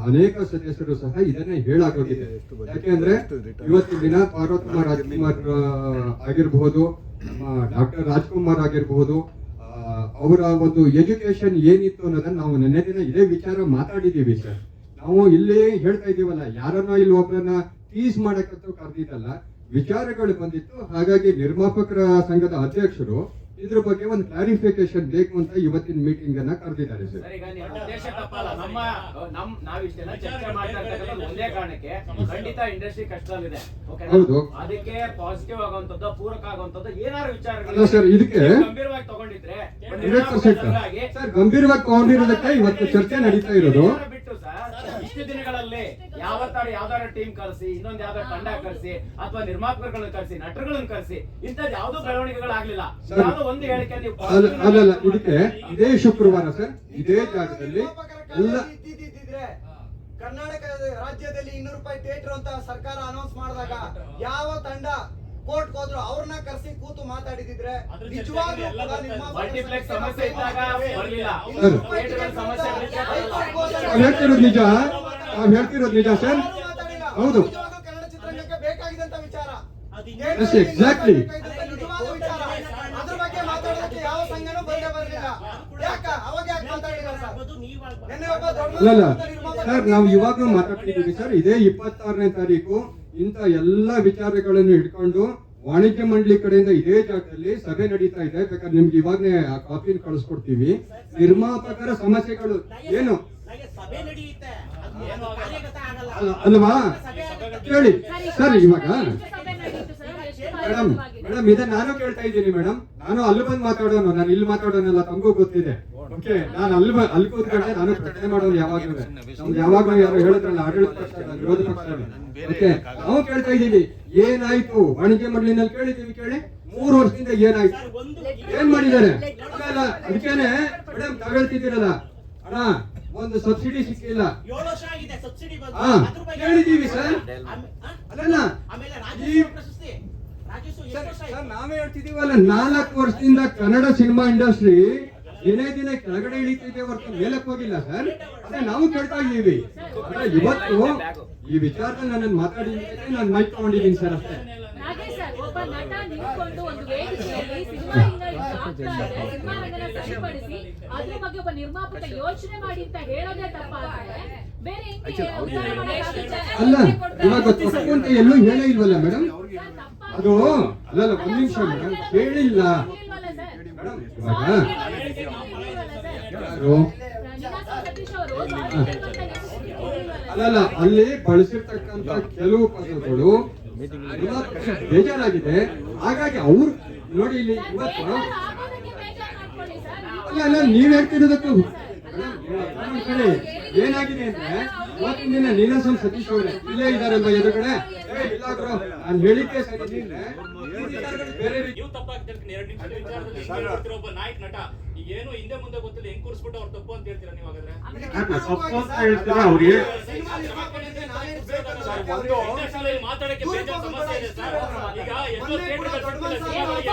ಅನೇಕ ಸದಸ್ಯರು ಸಹ ಇದನ್ನೇ ಹೇಳಾಗೋಗಿದೆ. ಯಾಕೆಂದ್ರೆ ಇವತ್ತಿನ ದಿನ ಪಾರ್ವತಮ್ಮ ರಾಜ್ಕುಮಾರ್ ಆಗಿರಬಹುದು, ನಮ್ಮ ಡಾಕ್ಟರ್ ರಾಜ್ಕುಮಾರ್ ಆಗಿರಬಹುದು, ಅವರ ಒಂದು ಎಜುಕೇಶನ್ ಏನಿತ್ತು ಅನ್ನೋದನ್ನ ನಾವು ನೆನ್ನೆ ದಿನ ಇದೇ ವಿಚಾರ ಮಾತಾಡಿದೀವಿ ಸರ್. ನಾವು ಇಲ್ಲಿ ಹೇಳ್ತಾ ಇದೀವಲ್ಲ, ಯಾರನ್ನ ಇಲ್ಲಿ ಒಬ್ಬರನ್ನ ಟೀಸ್ ಮಾಡಕ್ಕಂತೂ ಕರೆದಿದ್ದಲ್ಲ, ವಿಚಾರಗಳು ಬಂದಿತ್ತು. ಹಾಗಾಗಿ ನಿರ್ಮಾಪಕರ ಸಂಘದ ಅಧ್ಯಕ್ಷರು ಇದ್ರ ಬಗ್ಗೆ ಒಂದು ಕ್ಲಾರಿಫಿಕೇಶನ್ ಬೇಕು ಅಂತ ಇವತ್ತಿನ ಮೀಟಿಂಗ್ ಅನ್ನ ಕರೆದಿದ್ದಾರೆ ಸರ್. ಈಗ ನಿಮ್ಮ ಉದ್ದೇಶ ತಪ್ಪಲ್ಲ. ನಾವಿಷ್ಟೆಲ್ಲ ಚರ್ಚೆ ಮಾಡ್ತಾ ಇರ್ತಕ್ಕಂಥದ್ದು ಒಂದೇ ಕಾರಣಕ್ಕೆ, ಖಂಡಿತ ಇಂಡಸ್ಟ್ರಿ ಕಷ್ಟದಲ್ಲಿದೆ. ಹೌದು, ಅದಕ್ಕೆ ಪಾಸಿಟಿವ್ ಆಗುವಂತದ್ದು, ಪೂರಕ ಆಗುವಂತದ್ದು ಏನಾದ್ರು ಅಲ್ಲ ಸರ್, ಇದಕ್ಕೆ ಗಂಭೀರವಾಗಿ ತಗೊಂಡಿದ್ರೆ 100% ಸರ್ ಗಂಭೀರವಾಗಿ ತಗೊಂಡಿರೋದಕ್ಕೆ ಇವತ್ತು ಚರ್ಚೆ ನಡೀತಾ ಇರೋದು. ಬಿಟ್ಟು ಸರ್ ಇಷ್ಟು ದಿನಗಳಲ್ಲಿ ಯಾವ್ದಾರ ಟೀಮ್ ಕರೆಸಿ, ಇನ್ನೊಂದ್ ಯಾವ್ದಾರ ತಂಡ ಕರೆಸಿ, ಅಥವಾ ನಿರ್ಮಾಪಕರುಗಳನ್ನ ಕರೆಸಿ, ನಟರುಗಳನ್ನ ಕರೆಸಿ, ಇಂಥದ್ದು ಯಾವ್ದು ಬೆಳವಣಿಗೆಗಳಾಗ್ಲಿಲ್ಲ. ಯಾವ್ದೋ ಒಂದು ಹೇಳಿಕೆ ನೀವು ಅಲ್ಲಲ್ಲ, ಇದಕ್ಕೆ ಇದೇ ಶುಕ್ರವಾರ ಸರ್ ಇದೇ ಜಾಗದಲ್ಲಿ ಎಲ್ಲ ಕರ್ನಾಟಕ ರಾಜ್ಯದಲ್ಲಿ 200 ರೂಪಾಯಿ ಥಿಯೇಟರ್ ಅಂತ ಸರ್ಕಾರ ಅನೌನ್ಸ್ ಮಾಡಿದಾಗ ಯಾವ ತಂಡ ಕೋರ್ಟ್ ಹೋದ್ರು ಅವ್ರನ್ನ ಕರೆಸಿ ಕೂತು ಮಾತಾಡಿದಿದ್ರೆ ನಿಜವಾಗ್ಲೂ ಮಲ್ಟಿಪ್ಲೆಕ್ಸ್ ಸಮಸ್ಯೆ ಇದ್ದಾಗ ಬರಲಿಲ್ಲ. ಹೇಳ್ತಿರೋದು ನಿಜ, ಹೇಳ್ತಿರೋದು ನಿಜ ಸರ್. ಹೌದು, ಕನ್ನಡ ಚಿತ್ರರಂಗಕ್ಕೆ ಬೇಕಾಗಿದ್ದಂತ ವಿಚಾರ, ಎಕ್ಸಾಕ್ಟ್ಲಿ ನಿಜವಾದ ವಿಚಾರ. ಅದ್ರ ಬಗ್ಗೆ ಮಾತಾಡೋದಕ್ಕೆ ಯಾವ ಸಂಘನೂ ಬಂದೇ ಬರಲಿಲ್ಲ. ಯಾಕ ಅವಾಗ ಯಾಕೆ ಮಾತಾಡಿಲ್ಲ ಸರ್? ಅಲ್ಲಲ್ಲ ಸರ್, ನಾವು ಇವಾಗ್ಲೂ ಮಾತಾಡ್ತಿದ್ದೀವಿ ಸರ್. ಇದೇ 26ನೇ ತಾರೀಕು ಇಂತ ಎಲ್ಲ ವಿಚಾರಗಳನ್ನು ಹಿಡ್ಕೊಂಡು ವಾಣಿಜ್ಯ ಮಂಡಳಿ ಕಡೆಯಿಂದ ಇದೇ ಜಾಗದಲ್ಲಿ ಸಭೆ ನಡೀತಾ ಇದೆ. ಬೇಕಾದ್ರೆ ನಿಮ್ಗೆ ಇವಾಗನೇ ಆ ಕಾಪಿನ ಕಳಿಸ್ಕೊಡ್ತೀವಿ. ನಿರ್ಮಾಪಕರ ಸಮಸ್ಯೆಗಳು ಏನು ಅಲ್ವಾ ಕೇಳಿ ಸರ್. ಇವಾಗ ಮೇಡಮ್ ಇದೇ ನಾನು ಕೇಳ್ತಾ ಇದ್ದೀನಿ ಮೇಡಮ್. ನಾನು ಅಲ್ಲಿ ಬಂದು ಮಾತಾಡೋನು, ನಾನು ಇಲ್ಲಿ ಮಾತಾಡೋನಲ್ಲ, ತಮಗೂ ಗೊತ್ತಿದೆ. ಓಕೆ, ನಾನು ಅಲ್ಲಿ ಕೂತ್ಕೊಂಡೆ ನಾನು ಪ್ರಶ್ನೆ ಮಾಡೋದು ಯಾವಾಗ್ಲೂ. ನಮ್ಗೆ ಯಾವಾಗ್ಲೂ ಯಾರು ಹೇಳಿದ್ರಲ್ಲ, ಆಡಳಿತ ಪಕ್ಷ ವಿರೋಧ ಪಕ್ಷ. ಓಕೆ, ನಾವು ಕೇಳ್ತಾ ಇದ್ದೀವಿ ಏನಾಯ್ತು ವಾಣಿಜ್ಯ ಮಂಡಳಿನಲ್ಲಿ ಕೇಳಿದ್ದೀವಿ. ಕೇಳಿ 3 ವರ್ಷದಿಂದ ಏನಾಯ್ತು, ಏನ್ ಮಾಡಿದ್ದಾರೆ? ಅದಕ್ಕೇನೆ ಮೇಡಮ್ ತಗೊಳ್ತಿದ್ದೀರಲ್ಲ ಅಣ್ಣ, ಒಂದು ಸಬ್ಸಿಡಿ ಸಿಕ್ಕಿಲ್ಲ. 7 ವರ್ಷ ಆಗಿದೆ ಸಬ್ಸಿಡಿ ಬಂದು. ಕೇಳಿದ್ದೀವಿ ಸರ್. ಅಲ್ಲ ಆಮೇಲೆ ರಾಜ್ಯೋತ್ಸವ ಪ್ರಶಸ್ತಿ ನಾವೇ ಹೇಳ್ತಿದೀವಲ್ಲ, 4 ವರ್ಷದಿಂದ ಕನ್ನಡ ಸಿನಿಮಾ ಇಂಡಸ್ಟ್ರಿ ದಿನೇ ದಿನೇ ಕೆಳಗಡೆ ಇಳಿತಿದೆ ಹೊರತು ಮೇಲಕ್ಕೆ ಹೋಗಿಲ್ಲ ಸರ್. ಅದೇ ನಾವು ಕೇಳ್ತಾ ಇದ್ದೀವಿ. ಇವತ್ತು ಈ ವಿಚಾರದಲ್ಲಿ ನಾನು ಮಾತಾಡಿದ್ರೆ ನಾನು ಮೈಕ್ ತಗೊಂಡಿದ್ದೀನಿ ಸರ್ ಅಷ್ಟೇ. ನಾಗೇಶ್ ಸರ್, ಒಬ್ಬ ನಟ ನಿಂತ್ಕೊಂಡು ಒಂದು ವೇದಿಕೆಯಲ್ಲಿ ಸಿನಿಮಾ ಹಿಂಗ ಆಗ್ತಾ ಇದೆ, ಸಿನಿಮಾ ರಂಗನ ಸರಿಪಡಿಸಿ ಅದ್ರ ಬಗ್ಗೆ ಒಬ್ಬ ನಿರ್ಮಾಪಕ ಯೋಚನೆ ಮಾಡಿ ಅಂತ ಹೇಳೋದೇ ತಪ್ಪಾದ್ರೆ ಬೇರೆ ಹೆಂಗೆ ಉತ್ತರ ಮಾಡೋಕ್ಕಾಗುತ್ತೆ? ಅಲ್ಲ, ಇವಾಗ ತಪ್ಪು ಅಂತ ಎಲ್ಲೂ ಹೇಳೇ ಇಲ್ವಲ್ಲ ಮೇಡಮ್. ಅದು ಅಲ್ಲಲ್ಲ, ಒಂದ್ ನಿಮಿಷ ಮೇಡಮ್, ಹೇಳಿಲ್ಲ ಮೇಡಮ್. ಇವಾಗ ಹೆಸರು? ನೀನಾಸಂ ಸತೀಶ್ ಅವರು ಸಾರಿ ಕೇಳುವಂತ necessity ಇರ್ಲಿಲ್ವಲ್ಲ. ಅಲ್ಲಲ್ಲ, ಅಲ್ಲಿ ಬಳಸಿರ್ತಕ್ಕಂಥ ಕೆಲವು ಪದಗಳು ಬೇಜಾರಾಗಿದೆ. ಹಾಗಾಗಿ ಅವ್ರು ನೋಡಿ ಇಲ್ಲಿ ಇವತ್ತು ಬೇಜಾರು ಆಗೋದಕ್ಕೆ ಬೇಜಾರು ಮಾಡ್ಕೊಳ್ಳಿ ಸರ್. ನೀವು ಅಲ್ಲ ನೀವ್ ಹೇಳ್ತಿರೋದಕ್ಕೂ ಕಡೆ ಏನಾಗಿದೆ ಅಂದ್ರೆ ಇವತ್ತಿನ ದಿನ ನೀನಾಸಂ ಸತೀಶ್ ಅವರೇ ಇಲ್ಲೇ ಇದಾರಲ್ವ ಎದುರುಗಡೆ? ಇಲ್ಲ ಬ್ರೋ, ನಾನು ಹೇಳಿದ್ದೆ ಸರಿ ಇದ್ರೆ ಈ ವಿಚಾರಗಳು ಬೇರೆ ರೀತಿ. ನೀವು ತಪ್ಪಾಗ್ತಿರ್ತೀನಿ 2 ನಿಮಿಷದ ವಿಚಾರದಲ್ಲಿ ಹಿಂಗೆ ಹೇಳ್ತಿರೋ ಒಬ್ಬ ನಾಯಕ ನಟ ಈಗ ಏನು ಹಿಂದೆ ಮುಂದೆ ಗೊತ್ತಿಲ್ಲ ಹೆಂಗ್ ಕೂರಿಸ್ಬಿಟ್ಟು ಅವ್ರು ತಪ್ಪು ಅಂತ ಹೇಳ್ತೀರಾ ನೀವು ಹಾಗಾದ್ರೆ? ತಪ್ಪು ಅಂತ ಹೇಳ್ತೀರಾ ಅವ್ರಿಗೆ? ಇಂಡಸ್ಟ್ರಿಯಲ್ಲಿ ಮಾತಾಡಕ್ಕೆ ಬೇಜಾರು ಸಮಸ್ಯೆ ಇದೆ ಸರ್. ಈಗ ಎಷ್ಟೋ ಥಿಯೇಟರ್ಗಳು ಕಟ್ಟಿಲ್ಲ ಸಿನಿಮಾಗಳಿಗೆ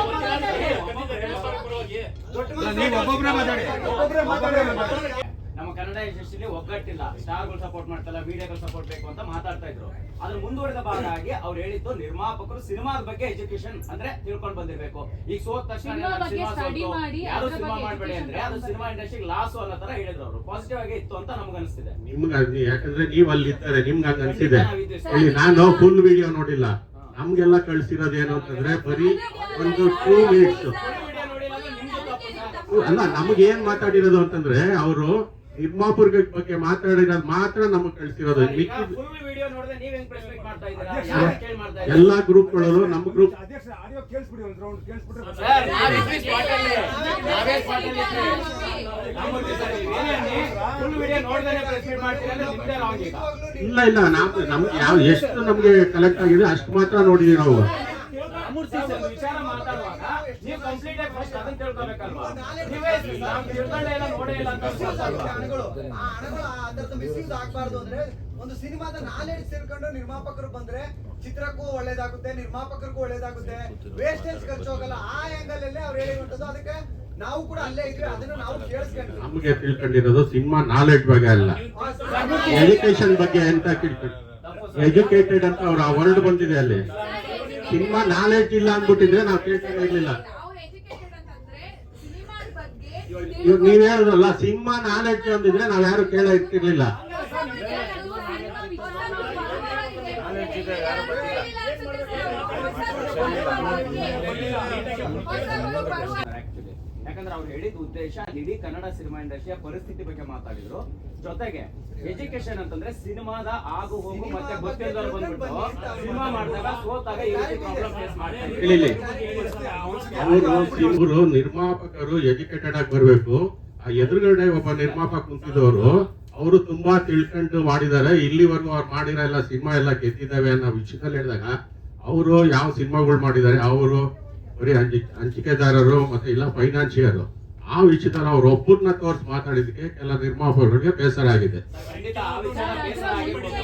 ನಮ್ಮ ಕನ್ನಡ ಇಂಡಸ್ಟ್ರಿಯಲ್ಲಿ ಒಗ್ಗಟ್ಟಿಲ್ಲ, ಸ್ಟಾರ್ಗಳು ಸಪೋರ್ಟ್ ಮಾಡ್ತಲ್ಲ, ಮೀಡಿಯಾಗಳು ಸಪೋರ್ಟ್ ಬೇಕು ಅಂತ ಮಾತಾಡ್ತಾ ಇದ್ರು. ಅದ್ರ ಮುಂದುವರೆದ ಭಾಗ ಆಗಿ ಅವ್ರು ಹೇಳಿದ್ದು ನಿರ್ಮಾಪಕರು ಸಿನಿಮಾದ ಬಗ್ಗೆ ಎಜುಕೇಶನ್ ಅಂದ್ರೆ ತಿಳ್ಕೊಂಡು ಬಂದಿರ್ಬೇಕು. ಈಗ ಸೋತ ತಕ್ಷಣ ಸಿನಿಮಾ ಬಗ್ಗೆ study ಮಾಡಿ ಯಾರು ಅದ್ರ ಸಿನಿಮಾ ಬಗ್ಗೆ ಮಾಡಬೇಡಿ education ಅಂದ್ರೆ ಅದು ಸಿನಿಮಾ ಇಂಡಸ್ಟ್ರಿಗೆ ಲಾಸ್ ಅನ್ನೋ ತರ ಹೇಳಿದ್ರು ಅವರು. ಪಾಸಿಟಿವ್ ಆಗಿ ಇತ್ತು ಅಂತ ನಮ್ಗೆ ಅನಿಸ್ತಿದೆ. ನಿಮ್ಗೆ ಯಾಕಂದ್ರೆ ನೀವ್ ಅಲ್ಲಿ ಇರ್ತಾರೆ, ನಿಮ್ಗೆ ಹಂಗ ಅನ್ಸಿದೆ. ಇಲ್ಲಿ ನಾನು ಫುಲ್ ವಿಡಿಯೋ ನೋಡಿಲ್ಲ. ನಮ್ಗೆಲ್ಲ ಕಳ್ಸಿರೋದು ಏನು ಅಂತಂದ್ರೆ ಬರೀ ಒಂದು 2 ಮಿನಿಟ್ಸ್. ಅಲ್ಲ, ನಮ್ಗೆ ಏನ್ ಮಾತಾಡಿರೋದು ಅಂತಂದ್ರೆ ಅವರು ನಿರ್ಮಾಪಕರ ಬಗ್ಗೆ ಮಾತಾಡಿರೋದು ಮಾತ್ರ ನಮಗ್ ಕಳ್ಸಿರೋದು. ಫುಲ್ ವಿಡಿಯೋ ನೋಡಿದ್ರೆ ನೀವ್ ಹೆಂಗ್ ಪ್ರೆಸ್ಪೆಕ್ಟ್ ಮಾಡ್ತಾ ಇದ್ದೀರಾ? ಯಾರು ಕೇಳಿ ಮಾಡ್ತಾ ಇದ್ದೀರಾ? ಎಲ್ಲಾ ಗ್ರೂಪ್ಗಳಲ್ಲೂ ನಮ್ಮ ಗ್ರೂಪ್ ಅಧ್ಯಕ್ಷ ಆಡಿಯೋ ಕೇಳಿಸ್ಬಿಡಿ, ಒಂದು ರೌಂಡ್ ಕೇಳಿಸ್ಬಿಟ್ರೆ ಸರ್, ನಾವೇ ಸ್ಪಾಟ್ ಅಲ್ಲಿ ಇದ್ದೀವಿ. ನಮ್ಮಲ್ಲಿ ಸರ್ ಏನೇ ಫುಲ್ ವಿಡಿಯೋ ನೋಡ್ದೇನೆ ಪ್ರೆಸ್ಪೆಕ್ಟ್ ಮಾಡ್ತೀರಾ ಅಂದ್ರೆ ನಿಮ್ದೇ ರಾಂಗ್ ಈಗ. ಇಲ್ಲ ನಮ್ಗೆ ಯಾವ ಎಷ್ಟು ನಮ್ಗೆ ಕಲೆಕ್ಟ್ ಆಗಿದೆ ಅಷ್ಟು ಮಾತ್ರ ನೋಡಿದೀವಿ ನಾವು. ವಿಚಾರ ಮಾತಾಡುವಾಗ ನೀವು ಕಂಪ್ಲೀಟ್ ಆಗಿ ಫಸ್ಟ್ ಅದನ್ನ ತಿಳ್ಕೊಬೇಕಲ್ವಾ? ನೀವೇ ನಾವು ತಿಳ್ಕೊಂಡೇ ಇಲ್ಲ ನೋಡೇ ಇಲ್ಲ ಅಂತ ಹಣಗಳು ಅದರದ ಮಿಸ್ಯೂಸ್ ಆಗ್ಬಾರ್ದು ಅಂದ್ರೆ ಒಂದು ಸಿನಿಮಾದ ನಾಲೆಡ್ಜ್ ತಿಳ್ಕೊಂಡು ನಿರ್ಮಾಪಕರು ಬಂದ್ರೆ ಚಿತ್ರಕ್ಕೂ ಒಳ್ಳೇದಾಗುತ್ತೆ, ನಿರ್ಮಾಪಕರಿಗೂ ಒಳ್ಳೇದಾಗುತ್ತೆ, ವೇಸ್ಟೇಜ್ ಖರ್ಚು ಹೋಗಲ್ಲ. ಆ ಆಂಗಲ್ ಅಲ್ಲೇ ಅವ್ರು ಹೇಳಿರುವಂತದ್ದು. ಅದಕ್ಕೆ ನಾವು ಕೂಡ ಅಲ್ಲೇ ಇದ್ವಿ, ಅದನ್ನ ನಾವು ಕೇಳಿಸ್ಕೊಂಡ್ವಿ. ನಮ್ಗೆ ತಿಳ್ಕೊಂಡಿರೋದು ಸಿನಿಮಾ ನಾಲೆಡ್ಜ್ ಬಗ್ಗೆ ಅಲ್ಲ, ಎಜುಕೇಶನ್ ಬಗ್ಗೆ ಅಂತ ತಿಳ್ಕೊಂಡು. ಎಜುಕೇಟೆಡ್ ಅಂತ ಅವ್ರ ಆ ವರ್ಡ್ ಬಂದಿದೆ ಅಲ್ಲಿ. ಸಿನಿಮಾ ನಾಲೆಡ್ಜ್ ಇಲ್ಲ ಅಂದ್ಬಿಟ್ಟಿದ್ರೆ ನಾವು ಕೇಳ್ತಾ ಇರ್ಲಿಲ್ಲ. ಅವ್ರು ಎಜುಕೇಟೆಡ್ ಅಂತಂದ್ರೆ ಸಿನಿಮಾದ ಬಗ್ಗೆ ಇವಾಗ ನೀವ್ ಹೇಳಿದ್ರಲ್ಲ ಸಿನಿಮಾ ನಾಲೆಡ್ಜ್ ಅಂದಿದ್ರೆ ನಾವ್ ಯಾರು ಕೇಳ ಇರ್ತಿರ್ಲಿಲ್ಲ. ಯಾಕಂದ್ರೆ ಅವ್ರು ಹೇಳಿದ ಉದ್ದೇಶ ಇಡೀ ಕನ್ನಡ ಸಿನಿಮಾ ಇಂಡಸ್ಟ್ರಿಯ ಪರಿಸ್ಥಿತಿ ಬಗ್ಗೆ ಮಾತಾಡಿದ್ರು. ಜೊತೆಗೆ ಎಜುಕೇಶನ್ ಅಂತಂದ್ರೆ ಸಿನಿಮಾದ ಆಗು ಹೋಗು ಮತ್ತೆ ಗೊತ್ತಿಲ್ಲದವ್ರು ಬಂದ್ಬಿಟ್ಟು ಸಿನಿಮಾ ಮಾಡಿದಾಗ ಸೋತಾಗ ಈ ರೀತಿ ಪ್ರಾಬ್ಲಮ್ ಫೇಸ್ ಮಾಡ್ತಾರೆ. ಅವರು ನಿರ್ಮಾಪಕರು ಎಜುಕೇಟೆಡ್ ಆಗಿ ಬರ್ಬೇಕು. ಆ ಎದುರುಗಡೆ ಒಬ್ಬ ನಿರ್ಮಾಪಕ ಕುಂತಿದವರು ಅವರು ತುಂಬಾ ತಿಳ್ಕೊಂಡು ಮಾಡಿದ್ದಾರೆ. ಇಲ್ಲಿವರೆಗೂ ಅವ್ರು ಮಾಡಿರೋ ಎಲ್ಲ ಸಿನಿಮಾ ಎಲ್ಲ ಗೆದ್ದಿದ್ದಾವೆ ಅನ್ನೋ ವಿಷಯದಲ್ಲಿ ಹೇಳಿದಾಗ ಅವರು ಯಾವ ಸಿನಿಮಾಗಳು ಮಾಡಿದ್ದಾರೆ, ಅವರು ಬರೀ ಹಂಚಿಕೆದಾರರು ಮತ್ತೆ ಇಲ್ಲ ಫೈನಾನ್ಸಿಯರು, ಆ ವಿಷಯದಲ್ಲಿ ಅವ್ರು ಒಬ್ಬರನ್ನ ತೋರಿಸಿ ಮಾತಾಡಿದಕ್ಕೆ ಕೆಲ ನಿರ್ಮಾಪಕರಿಗೆ ಬೇಸರ ಆಗಿದೆ. ಖಂಡಿತ ಆ ವಿಚಾರ ಬೇಸರ ಆಗಿರ್ಬೋದು.